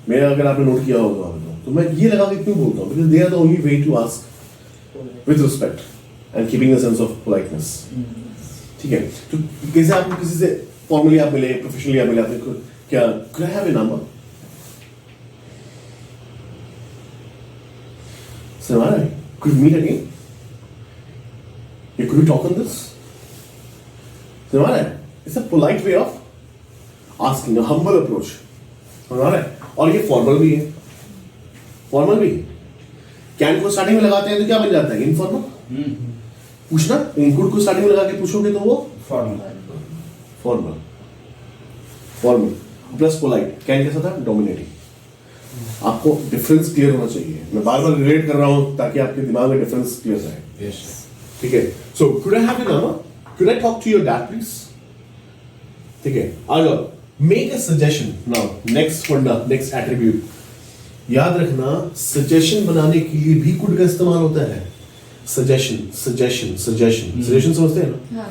Speaker 1: मेरा अगर आपने नोट किया होगा तो मैं ये लगा के क्यों बोलता हूँ, because they are the only way to ask with respect and keeping the sense of politeness, ठीक है। तो कैसे आपको किसी से फॉर्मली आप मिले, प्रोफेशनली आप मिले, आपने क्या could I have your number? So all right, could we meet again? Yeah, could we talk on this? So all right, it's a polite way of asking, a humble approach. all right, और ये formal भी है, formal भी है। Can को starting में लगाते हैं तो क्या बन जाता है? इनफॉर्मल। पूछना इनकुड को स्टार्टिंग में लगा के पूछोगे तो वो फॉर्मल प्लस पोलाइट। कैन कैसा था? डोमिनेटिंग। आपको डिफरेंस क्लियर होना चाहिए, मैं बार बार रिलेट कर रहा हूं ताकि आपके दिमाग में डिफरेंस क्लियर जाए, ठीक है। So could I have your number, could I talk to your dad please, ठीक है। आ जाओ, make a suggestion now. Next फंडा, नेक्स्ट एट्रीब्यूट, याद रखना सजेशन बनाने के लिए भी कुड का इस्तेमाल होता है। सजेशन समझते हैं ना?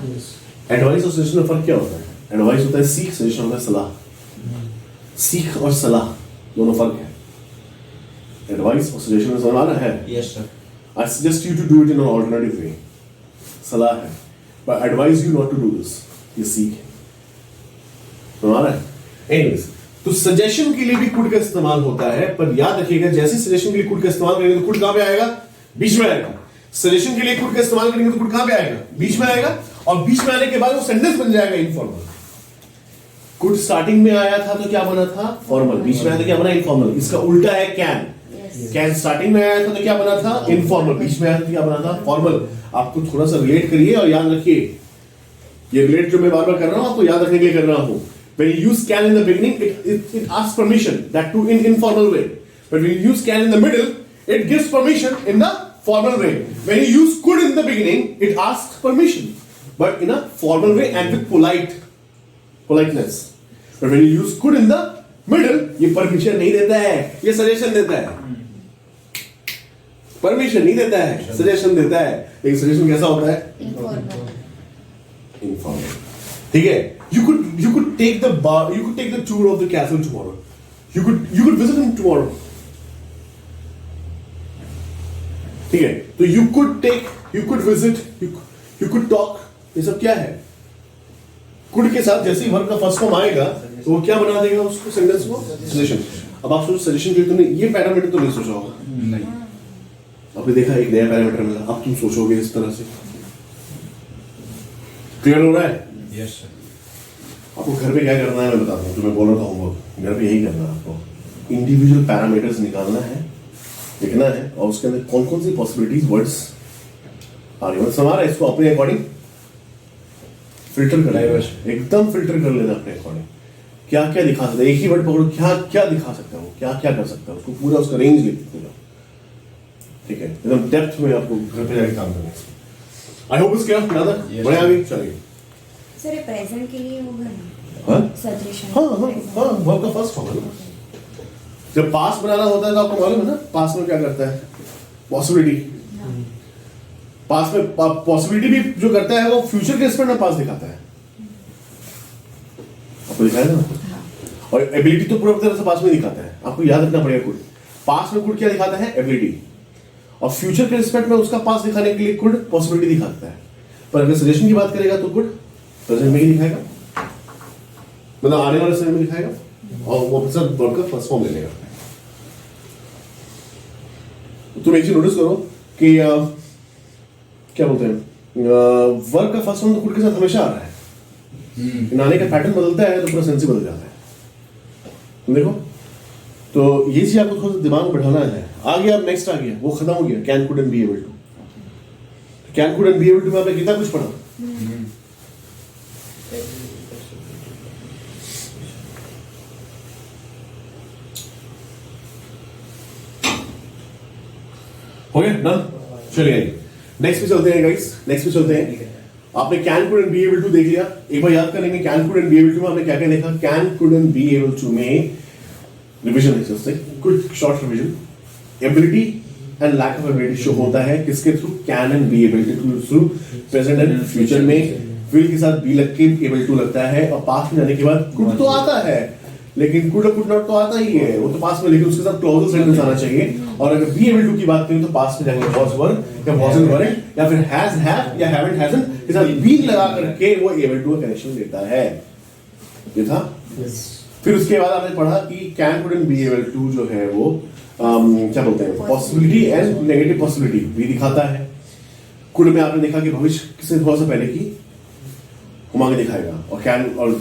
Speaker 1: एडवाइस और सजेशन में फर्क क्या होता है? एडवाइस होता है सीख, सजेशन होता है सलाह। सीख और सलाह दोनों फर्क है. एडवाइस और सजेशन में समझ आ रहा है.
Speaker 2: Yes, sir.
Speaker 1: I suggest you to do it in an alternative way. सलाह है. But I advise you not to do this. ये सीख है. समझ आ रहा है? Anyways, तो सजेशन के लिए भी कुड का इस्तेमाल होता है, पर याद रखिएगा जैसे सजेशन के लिए कुड का इस्तेमाल करेंगे तो कुड कहां पे आएगा? बीच में आएगा. सजेशन के लिए कुड का इस्तेमाल करेंगे तो कुड कहां पे आएगा? बीच में आएगा. और बीच में आने के बाद वो सेंटेंस बन जाएगा इनफॉर्मल. कुड स्टार्टिंग में आया था तो क्या बना था? फॉर्मल. बीच में आया तो क्या बना? इनफॉर्मल. इसका उल्टा है कैन. कैन स्टार्टिंग में आया था तो क्या बना था? इनफॉर्मल. बीच में आया था तो क्या बना था? फॉर्मल. आपको थोड़ा सा रिलेट करिए और याद रखिए. ये रिलेट जो मैं बार-बार कर रहा हूं आपको याद रखने के लिए कर रहा हूं. When you use can in the beginning, it asks permission. That too in informal way. But when you use can in the middle, it gives permission in the formal way. When you use could in the beginning, it asks permission, but in a formal way and with politeness. But when you use could in the middle, ये permission नहीं देता है, ये suggestion देता है. Permission नहीं देता है, suggestion देता है. लेकिन suggestion कैसा होता है? Informal. ठीक है? You could take the tour of the castle tomorrow. You could visit him tomorrow. ठीक है? तो you could visit, you could talk. ये सब क्या है? could के साथ जैसे ही वर्ब का फर्स्ट फॉर्म आएगा तो वो क्या बना देगा उसको सेंटेंस को? सजेशन. अब आप सोचो सजेशन के लिए तुमने ये पैरामीटर तो नहीं सोचा होगा.
Speaker 2: नहीं.
Speaker 1: आपने देखा एक नया पैरामीटर मिला, अब तुम सोचोगे इस तरह से. क्लियर हो रहा है?
Speaker 2: Yes, sir.
Speaker 1: आपको घर पे क्या करना है मैं बताता हूँ. जो मैं बोल रहा था होमवर्क घर पे यही करना है. आपको इंडिविजुअल पैरामीटर्स निकालना है, लिखना है और उसके अंदर कौन कौन सी पॉसिबिलिटीज वर्ड्स आ रही है समझ रहा है. इसको अपने अकॉर्डिंग फिल्टर कर लेना. एकदम फिल्टर कर लेना अपने अकॉर्डिंग. क्या क्या दिखा सकता है, एक ही वर्ड पकड़ो, क्या क्या दिखा सकता है वो, क्या क्या कर सकता है उसको पूरा उसका रेंज लिख दो. ठीक है? एकदम डेप्थ में आपको घर पे जाके काम करना है. I hope it's clear. Brother बड़े आगे चलिए.
Speaker 3: सर ये प्रेजेंट के लिए होगा ना?
Speaker 1: हाँ
Speaker 3: सजेशन.
Speaker 1: हाँ हाँ हाँ वर्ब का फर्स्ट फॉर्म है ना. जब पास बनाना होता है तो आपको मालूम है ना पास में क्या करता है? पॉसिबिलिटी. पास में पॉसिबिलिटी भी जो करता है वो फ्यूचर के रिस्पेक्ट में पास दिखाता है. आपको दिखाया ना. और एबिलिटी तो पूरा तरह से पास में दिखाता है. आपको याद रखना पड़ेगा कुड. पास में कुड क्या दिखाता है? एबिलिटी. और फ्यूचर के रिस्पेक्ट में उसका पास दिखाने के लिए कुड पॉसिबिलिटी दिखाता है. पर अगर सजेशन की बात करेगा तो कुड प्रेजेंट में ही दिखाएगा, मतलब आने वाले समय में दिखाएगा और वो अपना वर्ब का फर्स्ट फॉर्म ले लेगा. तुम एक चीज नोटिस करो कि क्या बोलते हैं वर्ब का फर्स्ट फॉर्म तो कुड के साथ हमेशा आ रहा है. आने का पैटर्न बदलता है तो पूरा सेंस ही बदल जाता है. तुम देखो तो ये चीज आपको थोड़ा दिमाग में बैठाना है. आ गया अब नेक्स्ट आ गया, वो खत्म हो गया. Can could and be able to. Can could and be able to में आपने कितना कुछ पढ़ा. हो गया डन. चलिए नेक्स्ट पे चलते हैं गाइस. नेक्स्ट पे चलते हैं. आपने can could and be able to देख लिया. एक बार याद करेंगे can could and be able to में आपने क्या क्या देखा. Can could and be able to में रिवीजन है जस्ट कुछ short revision. Ability and lack of ability show होता है किसके थ्रू? Can and be able to through. Present and future में विल के साथ बी लग के एबल टू लगता है और पास में जाने के बाद कुड तो आता है लेकिन कुड और कुड नॉट तो आता ही है. वो तो पास में, लेकिन उसके साथ क्लोजल सेंटेंस आना चाहिए. और अगर बी एबल टू की बात करें तो पास में जाएंगे वाज वर या वाजंट वरंट या फिर हैज हैव या हैवंट हैजंट के साथ बी लगा करके वो एबल टू का कनेक्शन देता है. ये था. फिर उसके बाद आपने पढ़ा कि can could and be able to जो है वो क्या बोलते हैं पॉसिबिलिटी एंड नेगेटिव पॉसिबिलिटी भी दिखाता है. कुड में आपने देखा कि भविष्य से थोड़ा सा पहले की घुमा के दिखाएगा और कैन और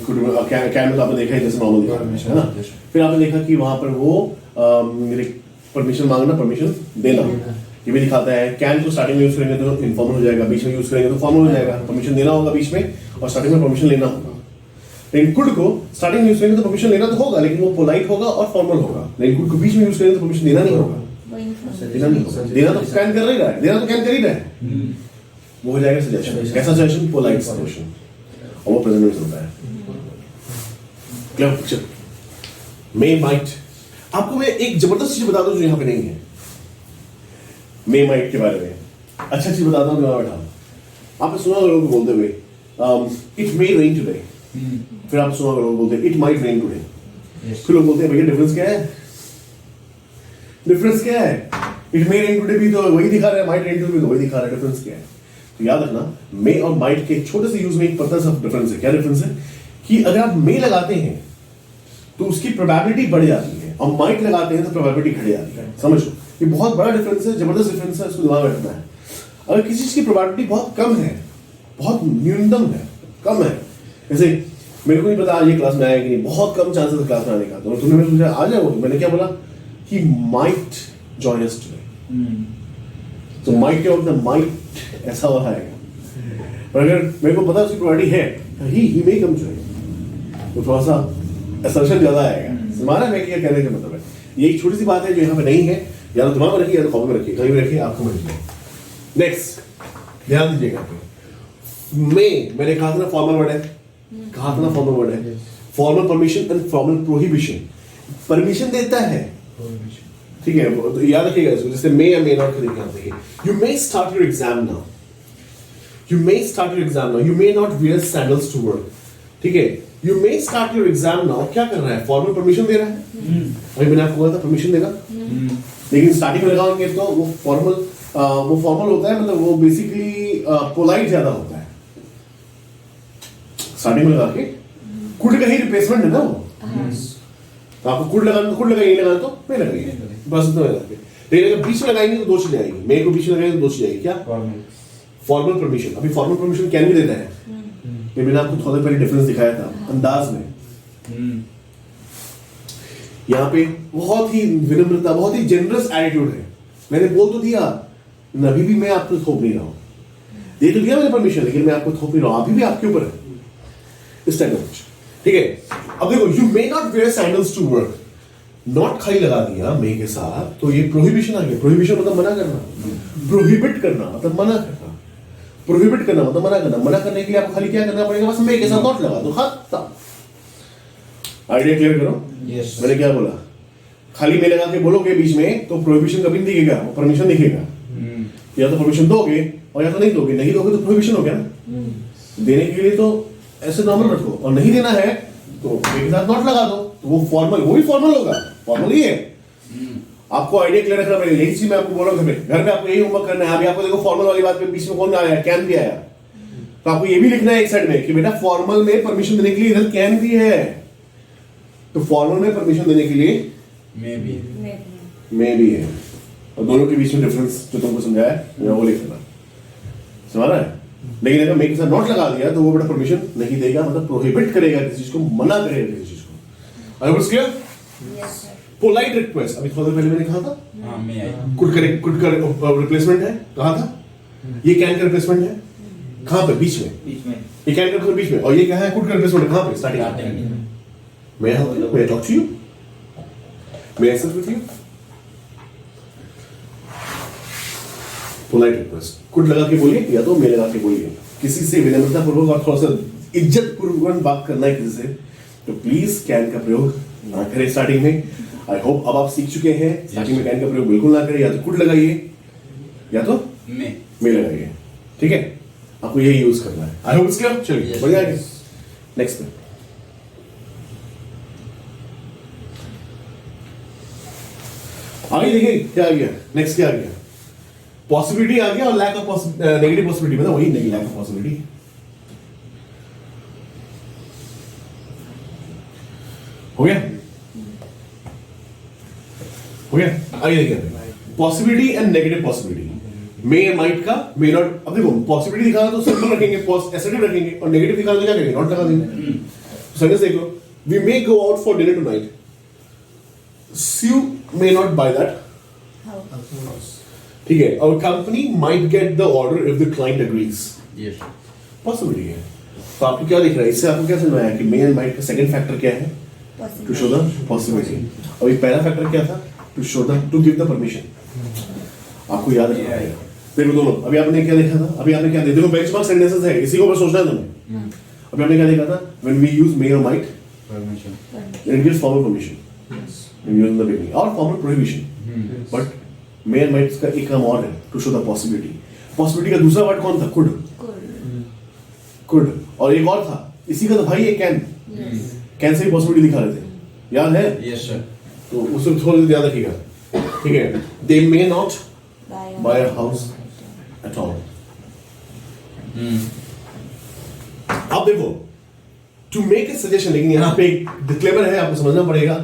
Speaker 1: कैन में तो आपने देखा है जैसे नॉर्मल दिखा है ना. फिर आपने देखा कि वहां पर वो परमिशन मांगना, परमिशन देना ये भी दिखाता है. कैन को स्टार्टिंग में यूज करेंगे तो इनफॉर्मल हो जाएगा, बीच में यूज करेंगे तो फॉर्मल हो जाएगा. परमिशन देना होगा बीच में और स्टार्टिंग में परमिशन लेना होगा. लेकिन कुड को स्टार्टिंग में यूज करेंगे तो परमिशन लेना तो होगा लेकिन वो पोलाइट होगा और फॉर्मल होगा. लेकिन कुड को बीच में यूज करेंगे तो परमिशन देना नहीं होगा. देना नहीं होगा. देना तो कैन कर ही रहा है, देना तो कैन कर ही रहा है. वो हो जाएगा सजेशन. कैसा सजेशन? Polite suggestion. और वो प्रेजेंट में चलता है. Clear picture. May might. आपको मैं एक जबरदस्त चीज बता दूं जो यहाँ पे नहीं है. मे माइट के बारे में अच्छा चीज बताता हूँ. बैठा आपने सुना लोगों को बोलते हुए इट मे रेन टुडे. फिर आप सुना लोग बोलते हैं इट माइट रेन टुडे. फिर लोग बोलते हैं भैया डिफरेंस क्या है? डिफरेंस क्या है? इट मे रेन टुडे भी तो वही दिखा रहा है, माइट रेन टुडे भी तो वही दिखा रहा है, डिफरेंस क्या है? तो याद रखना, मे और माइट के छोटे से यूज में एक पता सा डिफरेंस है। क्या डिफरेंस है? कि अगर आप मे लगाते हैं तो उसकी प्रोबेबिलिटी बढ़ जाती है, और माइट लगाते हैं तो प्रोबेबिलिटी घट जाती है। समझ लो, ये बहुत बड़ा डिफरेंस है, जबरदस्त डिफरेंस है, इसको दिमाग में रखना है। अगर किसी चीज की प्रोबेबिलिटी बहुत कम है, बहुत न्यूनतम है, कम है, जैसे मेरे को नहीं पता आज ये क्लास में आएगा कि नहीं, बहुत कम चांसेस क्लास में आने का, तो तुमने मुझे आ जाओ, मैंने क्या बोला कि माइट जॉइन अस टुडे, तो माइट क्या होता है? माइट ऐसा वाला आएगा, पर अगर मेरे को पता उसकी प्रोबेबिलिटी है ही मे कम जॉइन, तो थोड़ा सा असर्शन ज्यादा आएगा। हमारा मैं क्या कहने का मतलब है, ये एक छोटी सी बात है जो यहाँ पे नहीं है, या तो दिमाग में रखिए या तो कॉपी में रखिए, कहीं भी रखिए, आप समझ लीजिए। नेक्स्ट ध्यान दीजिएगा, मैंने कहा था ना फॉर्मल वर्ड है, कहा था ना फॉर्मल वर्ड है, formal permission and formal prohibition. Permission देता है, ठीक है, तो याद रखिएगा इसको, जैसे मे या मे नॉट का ध्यान रखिए। You may start your exam now, you may start your exam now, you may not wear sandals to work, ठीक है, you may start your exam now. क्या कर रहा है? फॉर्मल परमिशन दे रहा है। अभी मैंने आपको बोला था परमिशन देगा, लेकिन स्टार्टिंग में लगाएंगे तो वो फॉर्मल होता है, मतलब वो बेसिकली पोलाइट ज्यादा होता है। स्टार्टिंग में लगा के कुड का ही रिप्लेसमेंट है ना वो, तो आपको कुड लगाना तो कुड लगाइए, लगाना तो नहीं लगाइए, बस इतना लगा के। लेकिन अगर बीच में लगाएंगे तो दो चीजें आएगी, मे को बीच में लगाएंगे तो दो चीजें आएगी। क्या? Formal permission. अभी फॉर्मल परमिशन कैन भी देता है, ये मैंने आपको थोड़ा पहले डिफरेंस दिखाया था अंदाज में। यहाँ पे बहुत ही विनम्रता, बहुत ही जेनरस एटीट्यूड है। मैंने बोल तो दिया, अभी भी मैं आपको थोप नहीं रहा हूँ, दे तो दिया मैंने परमिशन, लेकिन मैं आपको थोप नहीं रहा हूँ, अभी भी आपके ऊपर है, इस टाइप का कुछ, ठीक है। अब देखो, you may not wear sandals to work, not खाली लगा दिया मे के साथ, तो ये प्रोहिबिशन आ गया। प्रोहिबिशन मतलब मना करना, प्रोहिबिट करना मतलब मना करना, प्रोहिबिट करना मतलब मना करना। मना करने के लिए आपको खाली क्या करना पड़ेगा? बस मे के साथ नॉट लगा दो, खत्म। आइडिया क्लियर करो।
Speaker 2: Yes.
Speaker 1: मैंने क्या बोला? खाली मे लगा के बोलोगे बीच में तो प्रोहिबिशन कभी नहीं दिखेगा, वो परमिशन दिखेगा। या तो परमिशन दोगे और या तो नहीं दोगे, नहीं दोगे तो प्रोहिबिशन हो गया ना। देने के लिए तो ऐसे नॉर्मल रखो, और नहीं देना है तो मे के साथ नॉट लगा दो, तो वो फॉर्मल, वो भी फॉर्मल होगा, फॉर्मल ही है। आपको आइडिया क्लियर रखना पड़ेगा, यही चीज मैं आपको बोल रहा हूँ। घर पे आपको यही होमवर्क करना है। अभी आपको देखो फॉर्मल वाली बात पे बीच में कौन आया? कैन भी आया, तो आपको ये भी लिखना है एक साइड में कि बेटा फॉर्मल में परमिशन देने के लिए इधर कैन भी है, तो फॉर्मल में परमिशन देने के लिए
Speaker 2: मे
Speaker 1: भी है, और दोनों के बीच में डिफरेंस जो तुमको समझाया है वो लिखना, समझ रहा है। लेकिन अगर मे के साथ नॉट लगा दिया तो वो बेटा परमिशन नहीं देगा, मतलब प्रोहिबिट करेगा किसी चीज को, मना करेगा किसी चीज को। I was clear? Polite request, अभी थोड़ा देर पहले मैंने कहा था कुड का रिप्लेसमेंट है, कहा था। ये कैन का रिप्लेसमेंट है, कहां पे? बीच में। ये कैन का बीच में, और ये क्या है? कुड का रिप्लेसमेंट कहां पे? स्टार्टिंग में। May I help you? May I talk to you? May I sit with you? Polite request. Could लगा के बोलिए या तो मे लगा के बोलिए। किसी से विनम्रता पूर्वक और थोड़ा सा इज्जत पूर्वक बात करना है किसी से, तो प्लीज कैन का प्रयोग ना करें स्टार्टिंग में। आई होप अब आप सीख चुके हैं, स्टार्टिंग में कैन का प्रयोग बिल्कुल ना करें, या तो कुड लगाइए या तो मे लगाइए, ठीक है। आपको यही यूज करना है। I hope it's clear. चलिए बढ़िया है। नेक्स्ट में आगे देखिए क्या आ गया, नेक्स्ट क्या आ गया? पॉसिबिलिटी आ गया, और लैक ऑफ नेगेटिव पॉसिबिलिटी, मतलब वही नहीं, लैक ऑफ पॉसिबिलिटी। हो गया? हो गया? आगे देखिए, पॉसिबिलिटी एंड नेगेटिव पॉसिबिलिटी। मे या माइट का मे नॉट। अब देखो, पॉसिबिलिटी दिखाना तो सिंपल रखेंगे, एसेटिव रखेंगे, और नेगेटिव दिखाना तो क्या करेंगे? नॉट लगा देंगे। सेंटेंस देखो, we may go out for dinner tonight, Sue may not buy that. ठीक है, our company might get the order if the client agrees.
Speaker 2: Yes.
Speaker 1: Possibility है। तो आपको क्या दिख रहा है? इससे आपको क्या समझ में आया कि may and might का सेकंड फैक्टर क्या है? To show the possibility. और ये पहला फैक्टर क्या था? To give the permission. आपको याद रखना है। देखो दोनों, अभी आपने क्या देखा था? अभी आपने क्या देखा? देखो बेंचमार्क सेंटेंसेस है, इसी को ऊपर सोचना है तुम्हें। अभी आपने क्या देखा था? When we use may or might, it gives formal permission. In the beginning, or formal prohibition. But may and might का एक काम और है, to show the possibility. Possibility का दूसरा वर्ड कौन था? Could. और एक और था, इसी का तो भाई ये can. Can से भी possibility दिखा रहे थे, याद है?
Speaker 2: Yes sir.
Speaker 1: तो उसको थोड़ा सा याद रखिएगा। ठीक है, they may not
Speaker 3: Buy
Speaker 1: buy a house at all. अब देखो, टू मेक ए सजेशन, लेकिन यहाँ पे एक डिस्क्लेमर है, आपको समझना पड़ेगा।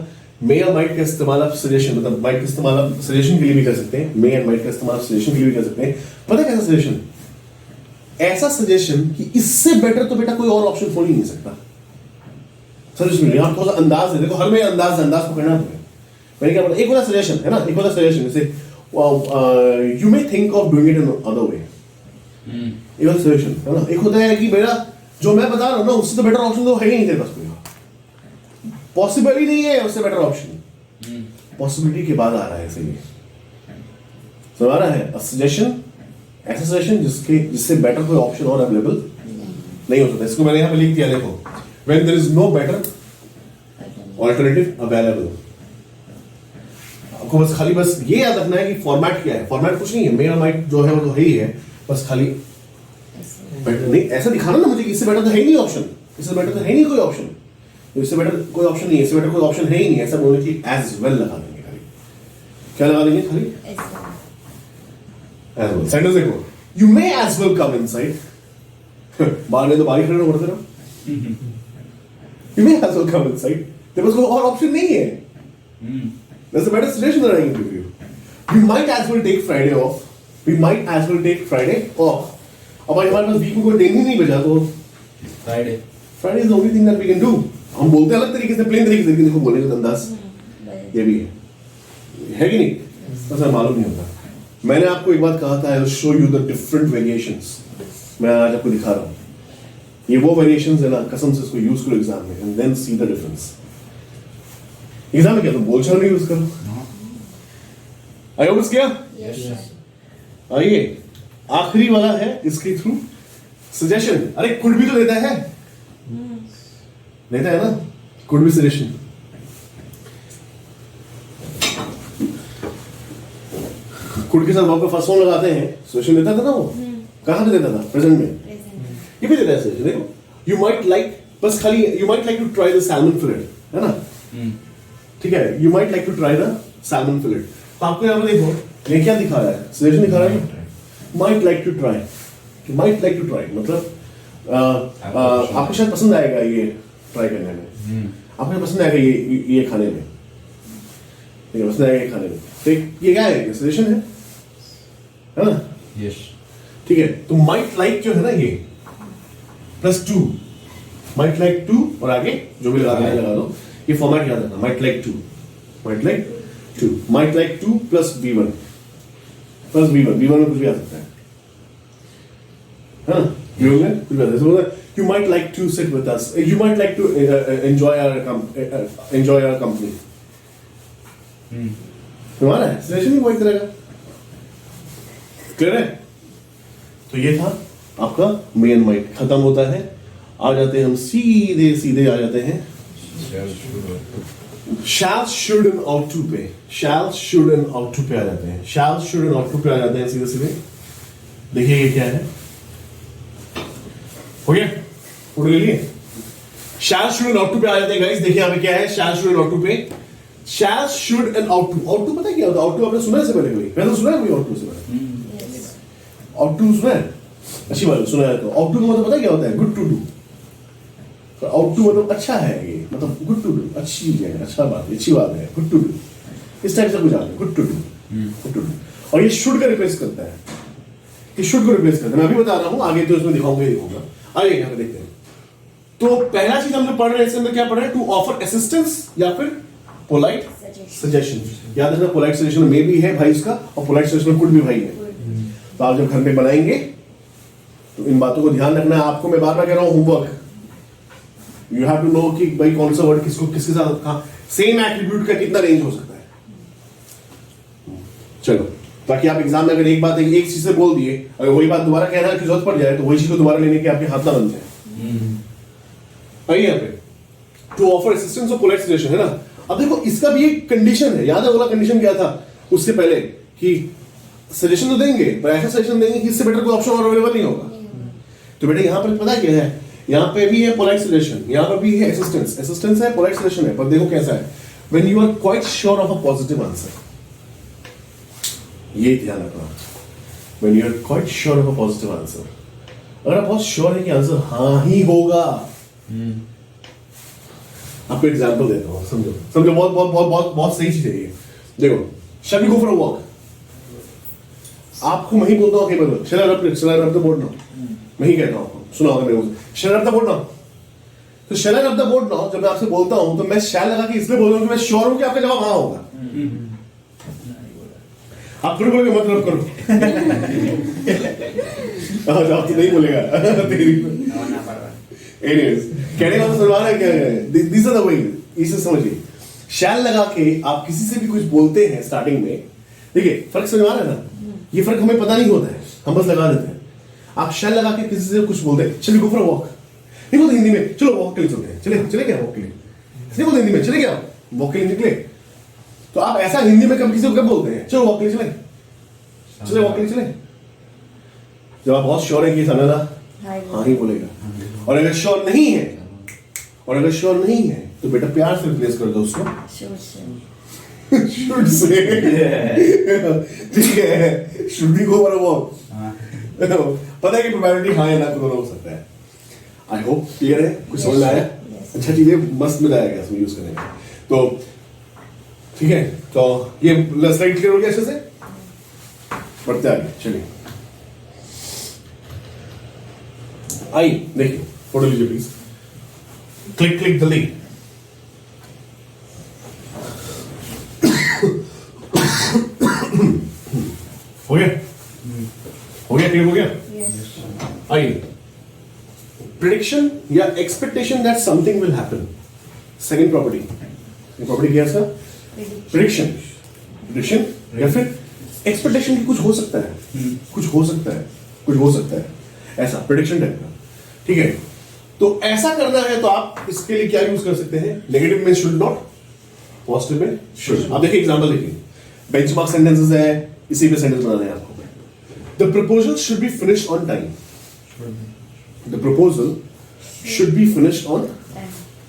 Speaker 1: मे और माइट का इस्तेमाल आप सजेशन, मतलब माइट का इस्तेमाल आप सजेशन के लिए भी कर सकते हैं, मे एंड माइट का इस्तेमाल सजेशन के लिए भी कर सकते हैं। पता है कैसा सजेशन? ऐसा सजेशन कि इससे बेटर तो बेटा कोई और ऑप्शन खोल ही नहीं सकता। सजेशन मिले, आप थोड़ा सा अंदाज है, देखो हर में अंदाज पकड़ना है। मैंने क्या बोला, एक होता सजेशन है ना, एक होता सजेशन, जैसे you may think of doing it in other way, एक होता सजेशन है ना। एक होता है कि मेरा जो मैं बता रहा हूँ ना, उससे तो बेटर ऑप्शन तो है ही नहीं तेरे पास, कोई पॉसिबल ही नहीं है उससे बेटर ऑप्शन। पॉसिबिलिटी के बाद आ रहा है, ऐसे ही समझ आ रहा है। अ सजेशन, ऐसा सजेशन जिससे बेटर कोई ऑप्शन और अवेलेबल नहीं हो सकता। इसको मैंने यहाँ पे लिख दिया, देखो, when there is no better alternative available. आपको बस बस ये याद रखना है कि फॉर्मेट क्या है। फॉर्मेट कुछ नहीं है, मे और माइट जो है वो तो है ही है, बस खाली बेटर नहीं, ऐसा दिखाना ना मुझे कि इससे बेटर तो है ही नहीं ऑप्शन, इससे बेटर तो है ही नहीं कोई ऑप्शन, इससे बेटर कोई ऑप्शन नहीं है, इससे बेटर कोई ऑप्शन है ही नहीं, ऐसा बोलने की एज वेल लगा देंगे खाली। क्या लगा देंगे खाली? As well. सेंटेंस देखो, you may as well come inside. बाहर में तो बाहर खड़े होते रहो। You may as well come inside, तेरे पास कोई और ऑप्शन नहीं है। That's a better suggestion that I can give you. We might as well take Friday off. We might as well take Friday off. अब भाई हमारे पास वीक में कोई दिन ही नहीं बचा, तो
Speaker 2: Friday.
Speaker 1: Friday is the only thing that we can do. हम बोलते हैं अलग तरीके से, प्लेन तरीके से, लेकिन देखो बोलने का अंदाज ये भी है कि नहीं? बस हमें मालूम नहीं होता। मैंने आपको एक बात कहा था, I will show you the different variations. मैं आज आपको दिखा रहा हूँ, ये वो variations है ना, कसम से इसको यूज करो एग्जाम में, and then see the difference. Exam में क्या तुम बोल चाल नहीं यूज करो? आई होप किया? आइए, आखिरी वाला है इसके थ्रू सजेशन। अरे कुड भी तो देता है, देता है ना, कुड भी सजेशन। कुड के साथ वर्ब का फर्स्ट फॉर्म लगाते हैं, सजेशन देता था ना वो। कहां पे देता था? प्रेजेंट में। ये भी देता है सजेशन। देखो, यू माइट लाइक, बस खाली you might like to try the salmon fillet, है ना? ठीक है, you might like to try the salmon fillet. तो आपको यहाँ पे देखो, ये क्या दिखा रहा है? सजेशन दिखा रहा है, might like to try. Might like to try मतलब आपको शायद पसंद आएगा ये ट्राई करने में, आपको पसंद आएगा ये खाने में, ठीक है, पसंद आएगा ये खाने में। तो ये क्या है? सजेशन है ना?
Speaker 2: Yes.
Speaker 1: ठीक है, तो माइट लाइक जो है ना, ये plus to, might like to और आगे जो भी लगा दो। ये फॉर्मेट याद रखना, might like to, might like to, might like to plus V1, plus V1 में कुछ भी आ सकता है ना? V1 में कुछ भी आ सकता है। You might like to sit with us. You might like to enjoy our company. तुम्हारा है सजेशन ही वही करेगा। क्लियर है? तो ये था आपका मे एंड माइट। खत्म होता है, आ जाते हैं हम सीधे आ जाते हैं shall, should and ought to पे। shall, should and ought to पे आ जाते हैं। shall, should and ought to पे आ जाते हैं सीधे। देखिए ये क्या है, हो गया? फोटो ले लिए? shall, should and ought to पे आ जाते हैं गाइस। देखिए यहाँ पे क्या है, shall, should and ought to पे। shall, should and ought to। ought to पता है क्या होता है? ought to आपने सुना है से पहले कभी? मैंने तो सुना है ought to से पहले। ought to सुना है? अच्छी बात है, सुना है। तो ought to का मतलब पता है क्या होता है? good to do। Ought to मतलब अच्छा है, ये मतलब गुड टू डू, अच्छी चीज है, अच्छा बात है, अच्छी बात है, गुड टू डू, इस टाइप से कुछ आता है, good to do, good to do. और ये शुड का रिप्लेस करता है, ये शुड को रिप्लेस करता है। मैं अभी बता रहा हूँ, आगे तो इसमें दिखाऊंगा। आइए यहाँ पे देखते हैं। तो पहला चीज हमने पढ़ रहे हैं, इसके अंदर क्या पढ़ रहे हैं? टू ऑफर असिस्टेंस या फिर पोलाइट सजेशन। याद रखना, पोलाइट सजेशन में भी है भाई उसका, और पोलाइट सजेशन में कुड भी भाई है। तो आप जब घर पे बनाएंगे तो इन बातों को ध्यान रखना है। आपको मैं बार बार कह रहा हूँ, homework you have to know कि भाई कौन सा वर्ड किसको किसके साथ कहा, सेम एट्रीब्यूट का कितना रेंज हो सकता है। चलो, ताकि आप एग्जाम में अगर एक बात एक चीज से बोल दिए, अगर वही बात दोबारा कहना की जरूरत पड़ जाए तो वही चीज को दोबारा लेने के आपके हाथ ना बन जाए। आइए यहाँ पे, टू ऑफर असिस्टेंस और पोलाइट सजेशन है ना। अब देखो, इसका भी एक कंडीशन है। याद है वाला कंडीशन क्या था उससे पहले? कि सजेशन तो देंगे, पर ऐसा सजेशन देंगे कि इससे बेटर कोई ऑप्शन और अवेलेबल नहीं होगा। तो बेटा यहाँ पर पता क्या है, यहाँ पे भी है पोलाइट सजेशन, यहाँ पर भी है असिस्टेंस। असिस्टेंस है, पोलाइट सजेशन है, पर देखो कैसा है, when you are quite sure of a positive answer. ये ध्यान रखना, when you are quite sure of a positive answer, अगर आप बहुत श्योर है कि आंसर हाँ ही होगा, आपको एग्जाम्पल देता हूँ, समझो समझो, बहुत बहुत बहुत बहुत बहुत सही चीज है ये। देखो, shall we go for a walk? आपको मैं ही बोलता हूँ, मतलब shall I rub the board now? मैं ही कहता हूँ, सुना होगा मेरे को, shall I rub the board now? तो shall I rub the board now जब मैं आपसे बोलता हूँ तो मैं shall लगा के इसलिए बोल रहा हूँ कि मैं श्योर हूँ कि आपका जवाब हाँ होगा। आप फिर बोलोगे मत रब करो। जवाब तो नहीं बोलेगा। Anyways, कहने का तो सलमान है क्या है? These are the way, इसे समझिए। शैल लगा के आप किसी से भी कुछ बोलते हैं स्टार्टिंग में, देखिए फर्क समझ आ रहा है ना? ये फर्क हमें पता नहीं होता है, हम बस लगा देते हैं। आप शैल लगा के किसी से कुछ बोलते हैं, चलिए गो फॉर अ वॉक, नहीं बोलते हिंदी में चलो वॉक के लिए चलते हैं, चले क्या वॉक के लिए, नहीं बोलते हिंदी में चले क्या वॉक के लिए निकले। तो आप ऐसा हिंदी में कब किसी को कब बोलते हैं, चलो वॉक के लिए चले वॉक के लिए चले। जब आप बहुत श्योर है कि सामने हाँ ही बोलेगा, और अगर श्योर नहीं है तो बेटा प्यार से रिप्लेस कर दो उसको शुड से। ठीक है, शुड भी गो फॉर अ वॉक। पता है कि प्रोबेबिलिटी हाँ या ना को दोनों हो सकता है। आई होप क्लियर है, कुछ समझ में आया? अच्छा चीजें मस्त में आएगा इसमें यूज करने का। तो ठीक है, तो ये स्लाइड क्लियर हो गया अच्छे से, बढ़ते आगे चलिए। आई देखिए, फोटो लीजिए प्लीज, क्लिक द लिंक। हो गया क्लियर हो गया। आइए, प्रेडिक्शन या expectation that something will happen, second property क्या है सर? प्रेडिक्शन या फिर एक्सपेक्टेशन की कुछ हो सकता है, ऐसा प्रेडिक्शन टाइप का। ठीक है, तो ऐसा करना है तो आप इसके लिए क्या यूज कर सकते हैं? नेगेटिव में शुड नॉट, पॉजिटिव में शुड। आप देखिए एग्जांपल देखिए, बेंचमार्क सेंटेंसेस है, इसी पे सेंटेंस बनाना है आपको। The proposal should be finished on time, the proposal should be finished on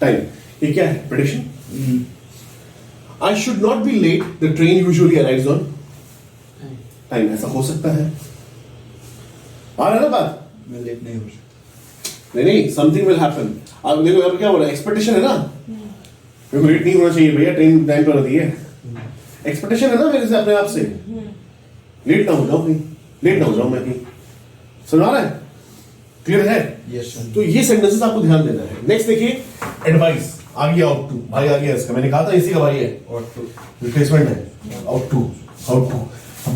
Speaker 1: time, ये क्या है? Prediction. I should not be late, the train usually arrives on time, ऐसा हो सकता है। आ रहा है ना बात?
Speaker 2: मैं लेट नहीं हो सकता।
Speaker 1: नहीं, समथिंग विल हैपन। अब देखो यहाँ पे क्या हो रहा है, एक्सपेक्टेशन है ना, मेरे को लेट नहीं होना चाहिए भैया, ट्रेन टाइम पर आती है, एक्सपेक्टेशन है ना मेरे से अपने आप से, लेट ना हो जाऊं कहीं, लेट ना हो जाऊं मैं कहीं। समझ रहा है? क्लियर है?
Speaker 2: Yes sir.
Speaker 1: तो ये सेंटेंसेस आपको ध्यान देना है। नेक्स्ट देखिए, एडवाइस आ गया, आउट टू भाई आ गया इसका, मैंने कहा था इसी का भाई है,
Speaker 2: और टू
Speaker 1: रिप्लेसमेंट है, आउट टू।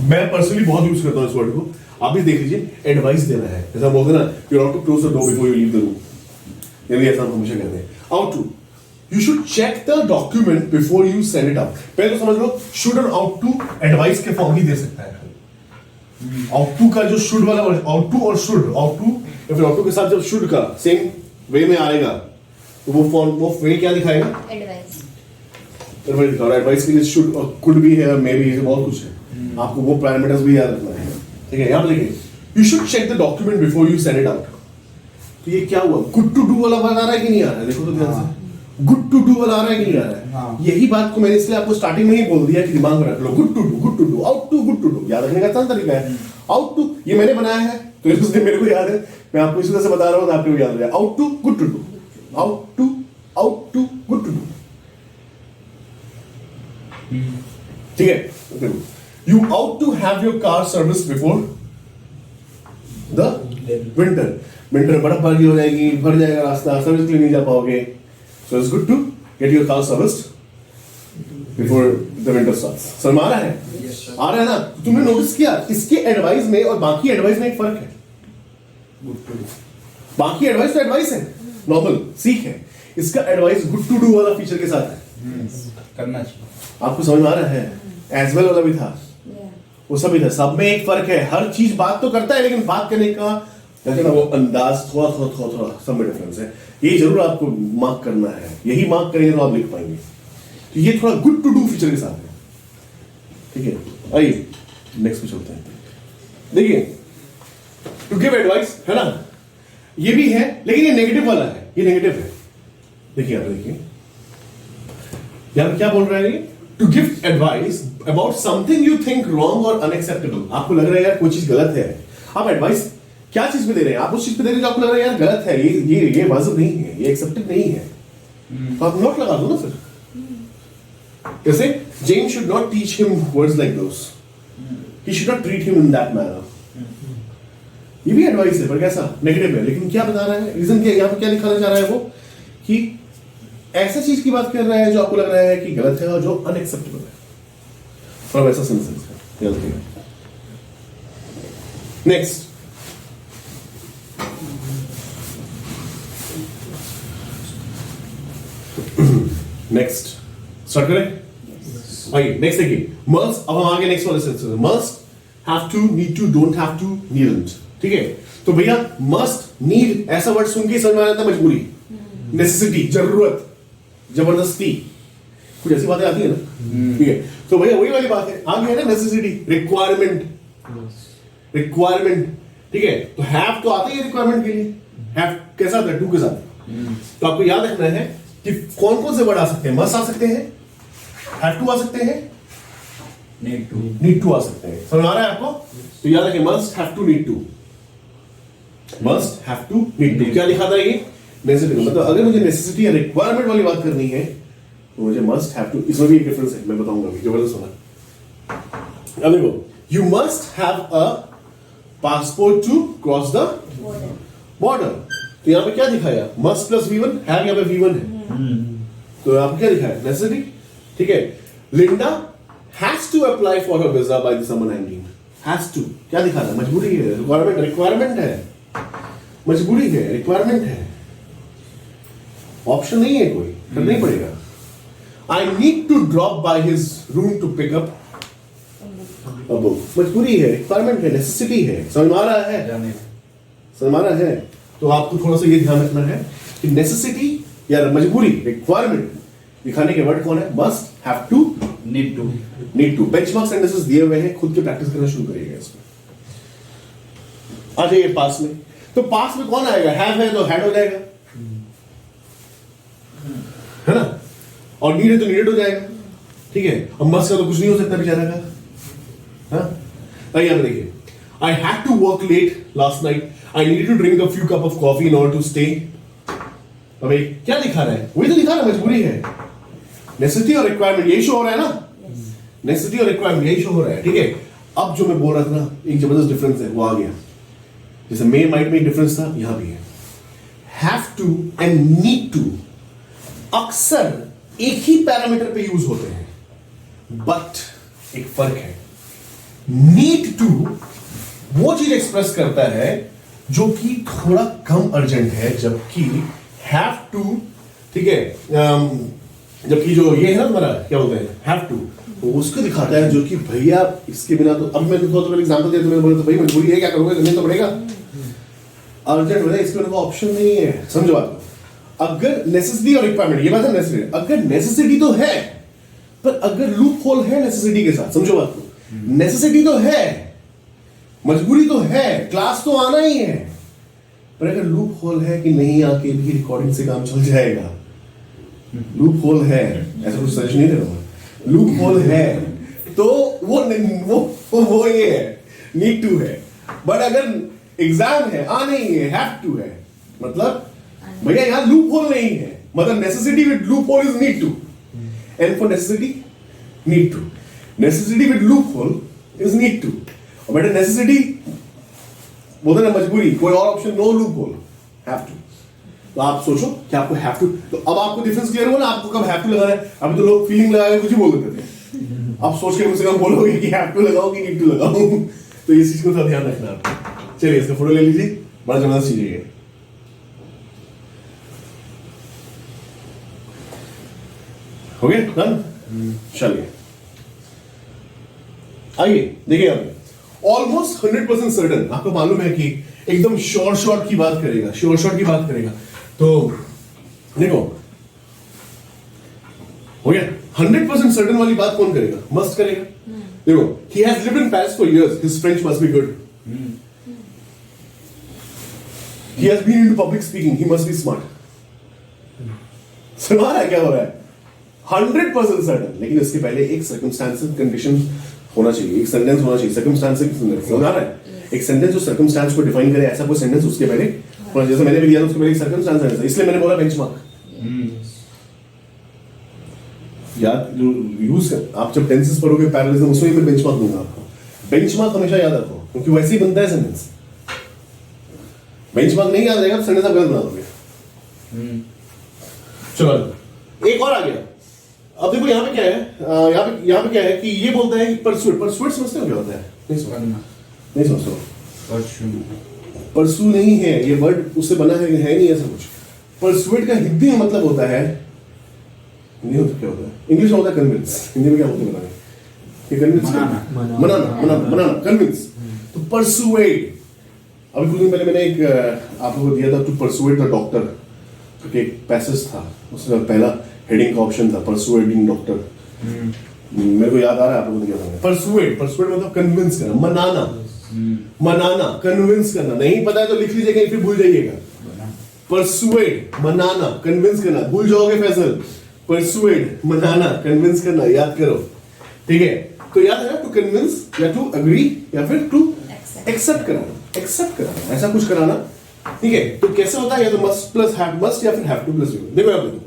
Speaker 1: मैं पर्सनली बहुत यूज करता हूँ इस वर्ड को, आप भी देख लीजिए। एडवाइस देना है, जैसा बोलते हैं ना, you have to close the door before you leave the room, यानी ऐसा हम हमेशा कहते हैं। Ought to, you should check the document before you send it out. पहले तो समझ लो, शुड और आउट टू एडवाइस के फॉर्म ही दे सकता है। आउट टू का जो शुड वाला, आउट टू और शुड, आउट टू या फिर आउट टू के साथ जब शुड का सेम वे में आएगा तो वो फॉर्म, वो वे क्या दिखाएगा? एडवाइस। एडवाइस के लिए शुड और कुड भी है, मे भी है, बहुत कुछ है, आपको वो पैरामीटर्स भी याद रखना है। ठीक है, यहाँ पे देखिए, you should check the document before you send it out. तो ये क्या हुआ? गुड टू डू वाला वर्ड आ रहा है कि नहीं आ रहा है? देखो तो ध्यान से, गुड टू डू वाला आ रहा है कि नहीं आ रहा है?
Speaker 2: हाँ।
Speaker 1: यही बात को मैंने इसलिए आपको स्टार्टिंग में ही बोल दिया कि दिमाग में रख लो, good to do, ought to, good to do, याद रखने का आसान तरीका है। आउट टू ये मैंने बनाया है तो इसलिए मेरे को याद है, मैं आपको इसी तरह से बता रहा हूँ तो आपको याद हो जाए। Ought to, good to do, ought to, good to do. ठीक है, you ought to have your car service before the winter बर्फबारी हो जाएगी, भर जाएगा रास्ता, सर्विस के लिए नहीं जा पाओगे, so it's good to get your car serviced before the winter starts. समझ आ रहा है? आ रहा है ना? तो तुमने नोटिस किया इसके एडवाइस में और बाकी एडवाइस में एक फर्क है। बाकी एडवाइस तो एडवाइस है, नॉर्मल सीख है, इसका एडवाइस गुड टू डू वाला फीचर के साथ है।
Speaker 2: करना चाहिए।
Speaker 1: आपको समझ में आ रहा है? एज वेल वाला भी था, वो सब भी था, सब में एक फर्क है। हर चीज बात तो करता है लेकिन बात करने का कहते हैं ना वो अंदाज थोड़ा सब में डिफरेंस है। ये जरूर आपको मार्क करना है, यही मार्क करेंगे तो आप लिख पाएंगे। तो ये थोड़ा गुड टू डू फीचर के साथ है। ठीक है, आइए नेक्स्ट पे चलते हैं। देखिए, टू गिव एडवाइस है ना, ये भी है लेकिन ये नेगेटिव वाला है, ये नेगेटिव है। देखिए यहाँ पे देखिए, यहाँ पे क्या बोल रहा है ये? To give advice about something you think wrong और अनएक्सेप्टेबल। आपको लग रहा है यार कोई चीज गलत है, आप एडवाइस क्या चीज पे दे रहे हैं? आप उस चीज पे दे रहे हैं जो आपको लग रहा है यार गलत है, ये वाजिब नहीं है, ये एक्सेप्टेड नहीं है, तो आप नोट लगा दो ना फिर। जैसे James should not teach him words like those, he should not treat him in that manner. ये भी एडवाइस है पर कैसा नेगेटिव है, लेकिन क्या बता रहा है, रीजन क्या, यहाँ पे क्या दिखाना चाह रहा है वो कि ऐसा चीज की बात कर रहा है जो आपको लग रहा है कि गलत है और जो अनएक्सेप्टेबल है, और वैसा सेंस है गलती है। नेक्स्ट, नेक्स्ट स्टार्ट करें। आइए नेक्स्ट देखिए, मस्ट, अब हम आगे नेक्स्ट वाले सेंस में, must, have to, need to, don't have to, needn't. ठीक है, तो भैया मस्ट, नीड ऐसा वर्ड सुन के समझ में आ जाता है मजबूरी, नेसेसिटी, जरूरत, जबरदस्ती, कुछ ऐसी बातें आती है ना। ठीक है, तो भैया वही वाली बात है, आगे है ना नेसेसिटी, रिक्वायरमेंट, रिक्वायरमेंट। ठीक है, तो हैव तो आता ही है रिक्वायरमेंट के लिए, हैव कैसा आता है, टू के साथ। तो आपको याद रखना है कि कौन कौन से वर्ड आ सकते हैं, मस्ट आ सकते हैं, हैव टू आ सकते हैं, नीड टू आ सकते हैं। समझ आ रहा है आपको? तो याद रखें, must, have to, need to, must, have to, need to. क्या लिखा था ये? नेसेसिटी। मतलब अगर मुझे नेसेसिटी या रिक्वायरमेंट वाली बात करनी है तो मुझे मस्ट, हैव टू, इसमें भी एक डिफरेंस है, मैं बताऊंगा अभी, जबरदस्त होना। अब देखो, you must have a passport to cross the border. तो यहाँ पे क्या दिखाया? मस्ट प्लस V1, हैव यहाँ पे V1 है, तो यहाँ पे क्या दिखाया? नेसेसिटी। ठीक है, Linda has to apply for her visa by December 19। Has to क्या दिखा रहा है? मजबूरी है, रिक्वायरमेंट, रिक्वायरमेंट है, मजबूरी है, रिक्वायरमेंट है, ऑप्शन नहीं है कोई, करना ही पड़ेगा। I need to drop by his room to pick up a book, मजबूरी है, रिक्वायरमेंट है, नेसेसिटी है। समझ में आ रहा है? समझ में आ रहा है? तो आपको थोड़ा सा ये ध्यान रखना है कि नेसेसिटी या मजबूरी, रिक्वायरमेंट दिखाने के वर्ड कौन है? Must, have to,
Speaker 2: need to.
Speaker 1: Need to. Benchmark sentences दिए हुए हैं, खुद के प्रैक्टिस करना शुरू करिएगा इसमें। आ जाइए पास में, तो पास में कौन आएगा? हैव है तो हैड हो जाएगा, है ना, और नीड है तो नीडेड हो जाएगा। ठीक है, अब मस्ट का तो कुछ नहीं हो सकता बेचारा का। हाँ, आइए आप देखिए, I had to work late last night, I needed to drink a few cup of coffee in order to stay. अबे क्या दिखा रहा है? वही तो दिखा रहा है, मजबूरी है, नेसेसिटी और रिक्वायरमेंट, यही शो हो रहा है ना, नेसेसिटी और रिक्वायरमेंट यही शो हो रहा है। ठीक है, अब जो मैं बोल रहा था ना, एक जबरदस्त डिफरेंस है, वो आ गया। जैसे मे माइट में डिफरेंस था, यहां भी है। Have to and need to अक्सर एक ही पैरामीटर पे यूज होते हैं, बट एक फर्क है, नीड टू वो चीज एक्सप्रेस करता है जो कि थोड़ा कम अर्जेंट है, जबकि हैव टू, ठीक है, जबकि जो ये है ना हमारा, क्या बोलते हैं, हैव टू, वो उसको दिखाता है जो कि भैया इसके बिना तो, अब मैं तुमको एग्जांपल दिया तो मैंने बोला तो भाई मजबूरी है, क्या करोगे, करना तो पड़ेगा, अर्जेंट है, इसके बिना ऑप्शन नहीं है। समझो बात, अगर नेसेसिटी और रिक्वायरमेंट, ये बात है नेसेसिटी, अगर नेसेसिटी तो है, पर अगर लूप होल है नेसेसिटी के साथ, समझो बात को, नेसेसिटी तो है, मजबूरी तो है, क्लास तो आना ही है, पर अगर लूप होल है कि नहीं आके भी रिकॉर्डिंग से काम चल जाएगा, लूप होल है, ऐसा कुछ सजेशन नहीं दे रहा हूं, लूप होल है तो वो ये है, नीड टू है। बट अगर एग्जाम है, आना ही है, हैव टू है, मतलब भैया यहां लूप होल नहीं है, मतलब necessity with loophole is need to, and for necessity need to, necessity with loophole is need to, और बेटा नेसेसिटी बोलते ना मजबूरी, कोई और option, no loophole, have to. तो आप सोचो कि आपको हैव टू, तो अब आपको डिफरेंस क्लियर हुआ ना, आपको कब हैव टू लगाना है। अभी तो लोग फीलिंग लगा के कुछ ही बोल देते थे, अब सोच के मुझसे कम बोलोगे कि हैव टू लगाओ कि नीड टू लगाओ, तो इस चीज को थोड़ा ध्यान रखना आपको। चलिए इसका फोटो ले लीजिए, बड़ा जबरदस्त चीज है। हो गया डन? चलिए आइए देखिए, आप ऑलमोस्ट 100% सर्टन, आपको मालूम है कि एकदम श्योर शॉट की बात करेगा, श्योर शॉट की बात करेगा, तो देखो हो गया। 100% सर्टन वाली बात कौन करेगा? मस्ट करेगा। देखो, he has lived in Paris for years, his French must be good. He has been into public speaking, he must be smart. सुना रहा है क्या हो रहा है? 100% सर्टन, लेकिन इसके पहले एक सर्कमस्टांसेस कंडीशन होना चाहिए, एक सेंटेंस होना चाहिए। सर्कमस्टांसेस समझ आ रहा है? एक सेंटेंस जो सर्कमस्टांस को डिफाइन करे, ऐसा कोई सेंटेंस उसके पहले होना, जैसे मैंने भी दिया था उसके पहले एक सर्कमस्टांस है, इसलिए मैंने बोला बेंचमार्क। याद यूज कर, आप जब टेंसेस पढ़ोगे पैरेललिज्म, उसमें मैं बेंचमार्क दूंगा आपको। बेंचमार्क हमेशा याद रखो, क्योंकि वैसे ही बनता है सेंटेंस। बेंचमार्क नहीं याद रहेगा तो सेंटेंस आप गलत बना दोगे। चलो एक और आ गया। अब देखो यहाँ पे क्या है, यहाँ पे क्या है कि ये बोलता है परसुएट। परसुएट समझते हो क्या होता है? नहीं समझते हो? परसू नहीं है ये वर्ड, उससे बना है नहीं ऐसा कुछ। परसुएट का हिंदी में मतलब होता है, हिंदी में क्या होता है, इंग्लिश में होता है कन्विंस। हिंदी में क्या होता है बताएं? कन्विंस, मनाना, कन्विंस। तो परसुएट, अभी कुछ दिन पहले मैंने एक आप लोगों को दिया था, टू परसुएट द डॉक्टर, क्योंकि एक पैसेज था, उसमें पहला हेडिंग का ऑप्शन था परसुएडिंग डॉक्टर। मेरे को याद आ रहा है आप लोगों ने क्या था। परसुएट मतलब कन्विंस करना, मनाना, कन्विंस करना। नहीं पता है तो लिख लीजिएगा, फिर भूल जाइएगा। परसुएट, मनाना, कन्विंस करना, भूल जाओगे फैसल। परसुएट, मनाना, कन्विंस करना, याद करो, ठीक है? तो याद है ना, टू कन्विंस या टू अग्री या फिर टू एक्सेप्ट कराना, ऐसा कुछ कराना, ठीक है? तो कैसे होता है? या तो मस्ट प्लस हैव, मस्ट या फिर हैव टू प्लस देखो याद रखो,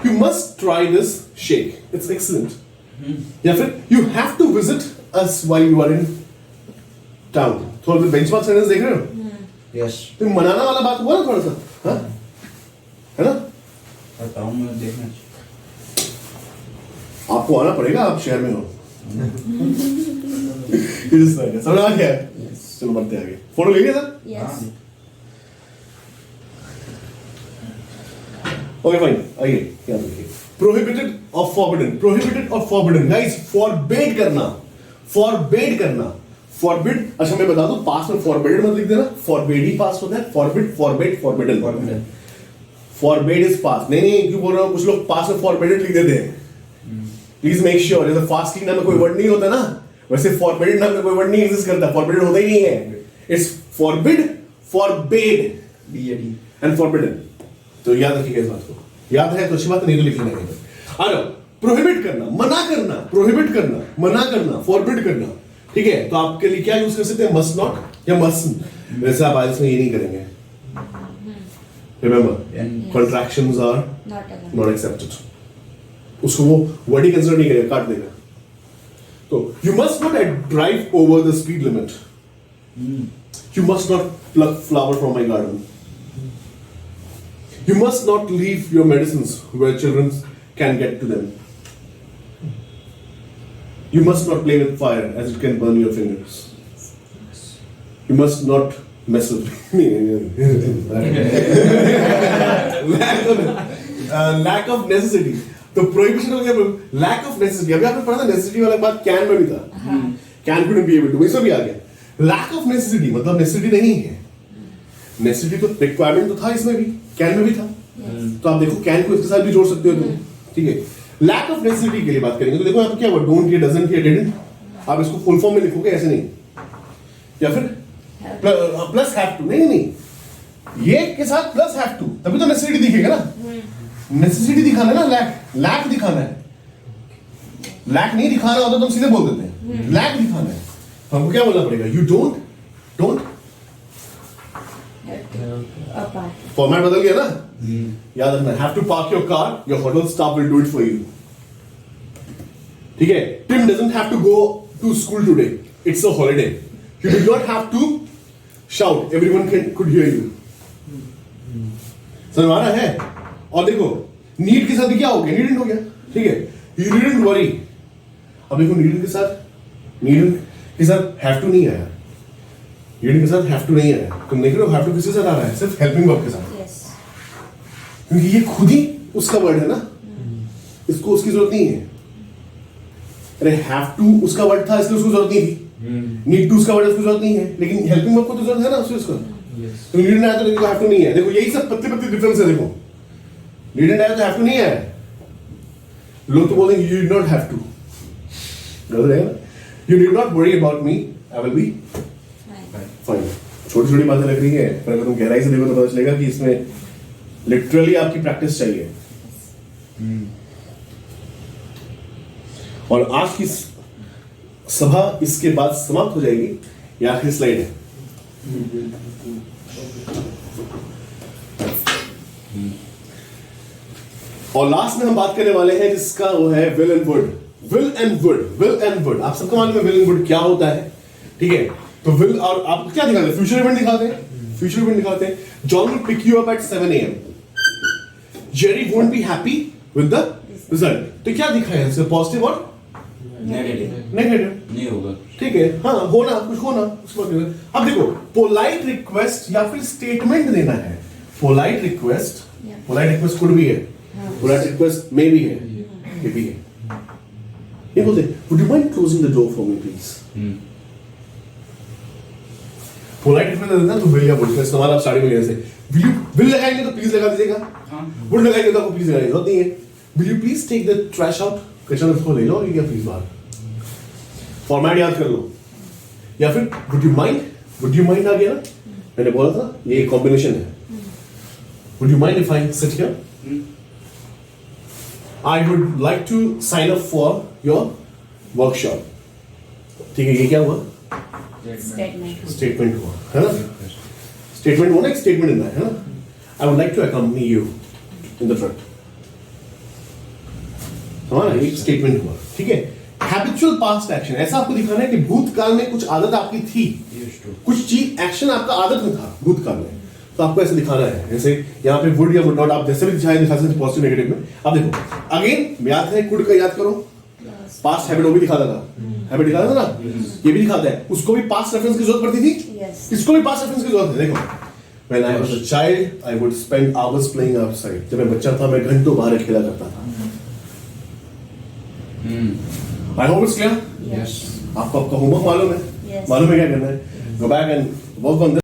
Speaker 1: you must try this shake, it's excellent, या फिर you have to visit us while you are in town. थोड़ा सा बेंचमार्क सेंटेंस देख रहे हो?
Speaker 2: यस,
Speaker 1: तो मनाना वाला बात हुआ ना थोड़ा सा, हाँ है ना?
Speaker 2: बताऊं मैं देखना चाहिए।
Speaker 1: आपको आना पड़ेगा, आप शहर में हो। समझ आ गया? चलो बढ़ते आगे। फोटो ले लिया सर?
Speaker 3: यस।
Speaker 1: ओके फाइन, आइए याद रखिए। प्रोहिबिटेड और फॉरबिडन, प्रोहिबिटेड और फॉरबिडन। गाइस फॉरबिड करना, फॉरबिड करना, फॉरबिड। अच्छा मैं बता दूं, पास्ट में फॉरबिडेड मत लिख देना, फॉरबिड ही पास्ट होता है, forbid, forbid, forbidden. Forbid is past. नहीं क्यों बोल रहा हूं, कुछ लोग पास्ट में फॉरबिडेड लिख देते हैं। प्लीज मेक श्योर, जैसे फास्टिंग नाम में कोई वर्ड नहीं होता ना, वैसे फॉरबिडेड नाम में कोई वर्ड नहीं एग्जिस्ट करता, फॉरबिडेड होता ही नहीं है। It's forbid, forbid and forbidden. तो याद रखिएगा इस बात को, याद है तो अच्छी बात, नहीं तो लिख लेना कहीं पर। आ जाओ, प्रोहिबिट करना, मना करना, प्रोहिबिट करना, मना करना, फॉरबिड करना, ठीक है? तो आपके लिए क्या यूज कर सकते हैं? मस्ट नॉट या मस्ट। वैसे आप आज में ये नहीं करेंगे, remember contractions are not accepted. उसको वो वर्ड ही कंसिडर नहीं करेगा, काट देगा। तो you must not drive over the speed limit, you must not plug flower from my garden, you must not leave your medicines where children can get to them, you must not play with fire as it can burn your fingers, you must not mess with me. lack of necessity, तो prohibition हो गया, lack of necessity। अभी आपने पढ़ा था necessity वाला बात, can में भी था, can couldn't be able to, इसमें भी आ गया। lack of necessity मतलब necessity नहीं है, necessity तो requirement तो था इसमें भी, कैन में भी था। तो आप देखो कैन को इसके साथ भी जोड़ सकते हो तुम, ठीक है? लैक ऑफ नेसेसिटी के लिए बात करेंगे तो देखो यहाँ पे क्या हुआ, डोंट या डजंट या डिडंट। आप इसको फुल फॉर्म में लिखोगे, ऐसे नहीं, या फिर प्लस हैव टू, नहीं ये के साथ प्लस हैव टू, तभी तो नेसेसिटी दिखेगा ना। नेसेसिटी दिखाना है ना, लैक दिखाना है। लैक नहीं दिखाना होता तो हम सीधे बोल देते हैं, लैक दिखाना है तो हमको क्या बोलना पड़ेगा? यू डोंट फॉर्मेट बदल गया ना, याद रखना। Have to park your car, your hotel staff will do it for you, ठीक है? Tim doesn't have to go to school today, it's a holiday, you do not have to shout, everyone could hear you. समझ आ रहा है? और देखो need के साथ भी क्या हो गया, नीडेंट हो गया, ठीक है? You needn't worry. अब देखो नीडेंट के साथ हैव टू नहीं आया, नीडेंट के साथ हैव टू नहीं आया। तुम देख रहे हो हैव टू किसके साथ आ रहा है? सिर्फ हेल्पिंग वर्ब के साथ, क्योंकि ये खुद ही उसका वर्ड है ना, इसको उसकी जरूरत नहीं है। अरे हैव टू उसका वर्ड था इसलिए उसको जरूरत नहीं थी, नीड टू उसका वर्ड है उसको जरूरत नहीं है, लेकिन हेल्पिंग वर्ब को तो जरूरत है ना उसको। तो नीडेंट आया तो देखो हैव टू नहीं है। देखो यही सब पत्ते डिफरेंस है। देखो नीडेंट आया तो हैव टू नहीं है, लोग तो बोलेंगे you did not have to, गलत रहेगा ना। You did not worry about me, I will be fine. छोटी छोटी बातें लग रही है, पर अगर तुम गहराई से देखो तो पता चलेगा कि इसमें लिटरली आपकी प्रैक्टिस चाहिए। और आज की सभा इसके बाद समाप्त हो जाएगी। ये आखिरी स्लाइड है। और लास्ट में हम बात करने वाले हैं जिसका वो है will and would. Will and would, will and would, आप सबको मालूम है विल एंड वुड क्या होता है, ठीक है। तो विल और आप क्या दिखाते हैं, फ्यूचर इवेंट दिखाते हैं, फ्यूचर इवेंट दिखाते हैं। John will pick you up at 7 AM, Jerry won't be happy with the result. तो क्या दिखाया है, पॉजिटिव और नेगेटिव
Speaker 2: नहीं होगा।
Speaker 1: ठीक है, हाँ होना कुछ होना उसको। अब देखो पोलाइट रिक्वेस्ट या फिर स्टेटमेंट देना है। Polite request, polite request could भी है, पोलाइट रिक्वेस्ट में भी है, ये भी है। ये बोलते would you mind closing the door for me please. Polite request देना तो विल या वुड का इस्तेमाल आप साड़ी में जैसे विल लगाएंगे तो प्लीज लगा दीजिएगा, वुड लगाएंगे तो आपको प्लीज लगाएंगे जरूरत नहीं है। Will you please take the trash out, कचरा उसको ले लो, या प्लीज बाहर। फॉर्मेट याद कर लो। या फिर would you mind, would you mind आ गया ना, मैंने बोला था ये कॉम्बिनेशन है। Would you mind if I sit here, I would like to sign up for your workshop. ठीक है, ये क्या हुआ,
Speaker 3: स्टेटमेंट।
Speaker 1: स्टेटमेंट हुआ है ना, स्टेटमेंट हुआ ना, एक स्टेटमेंट देना है ना। I would like to accompany you in the front, हमारा एक स्टेटमेंट हुआ, ठीक है। हैबिचुअल पास्ट एक्शन, ऐसा आपको दिखाना है कि भूतकाल में कुछ आदत आपकी थी, कुछ चीज एक्शन आपका आदत में था भूतकाल में, तो आपको ऐसे दिखाना है। जैसे यहाँ पे वुड या वुड नॉट, आप जैसे भी दिखा सकते पॉजिटिव नेगेटिव में। अब देखो अगेन याद है, कुड का याद करो, पास्ट हैबिट वो भी दिखाता था, हैबिट दिखाता था ना, ये भी दिखाता है। उसको भी पास्ट रेफरेंस की जरूरत पड़ती थी, इसको भी पास्ट रेफरेंस की जरूरत है। देखो When I was a child, I would spend hours playing outside. जब मैं बच्चा था मैं घंटों बाहर खेला करता था। I hope it's clear.
Speaker 2: Yes.
Speaker 1: आपको आपका होमवर्क मालूम है,
Speaker 3: Yes.
Speaker 1: मालूम है क्या करना है। Go back and work on this.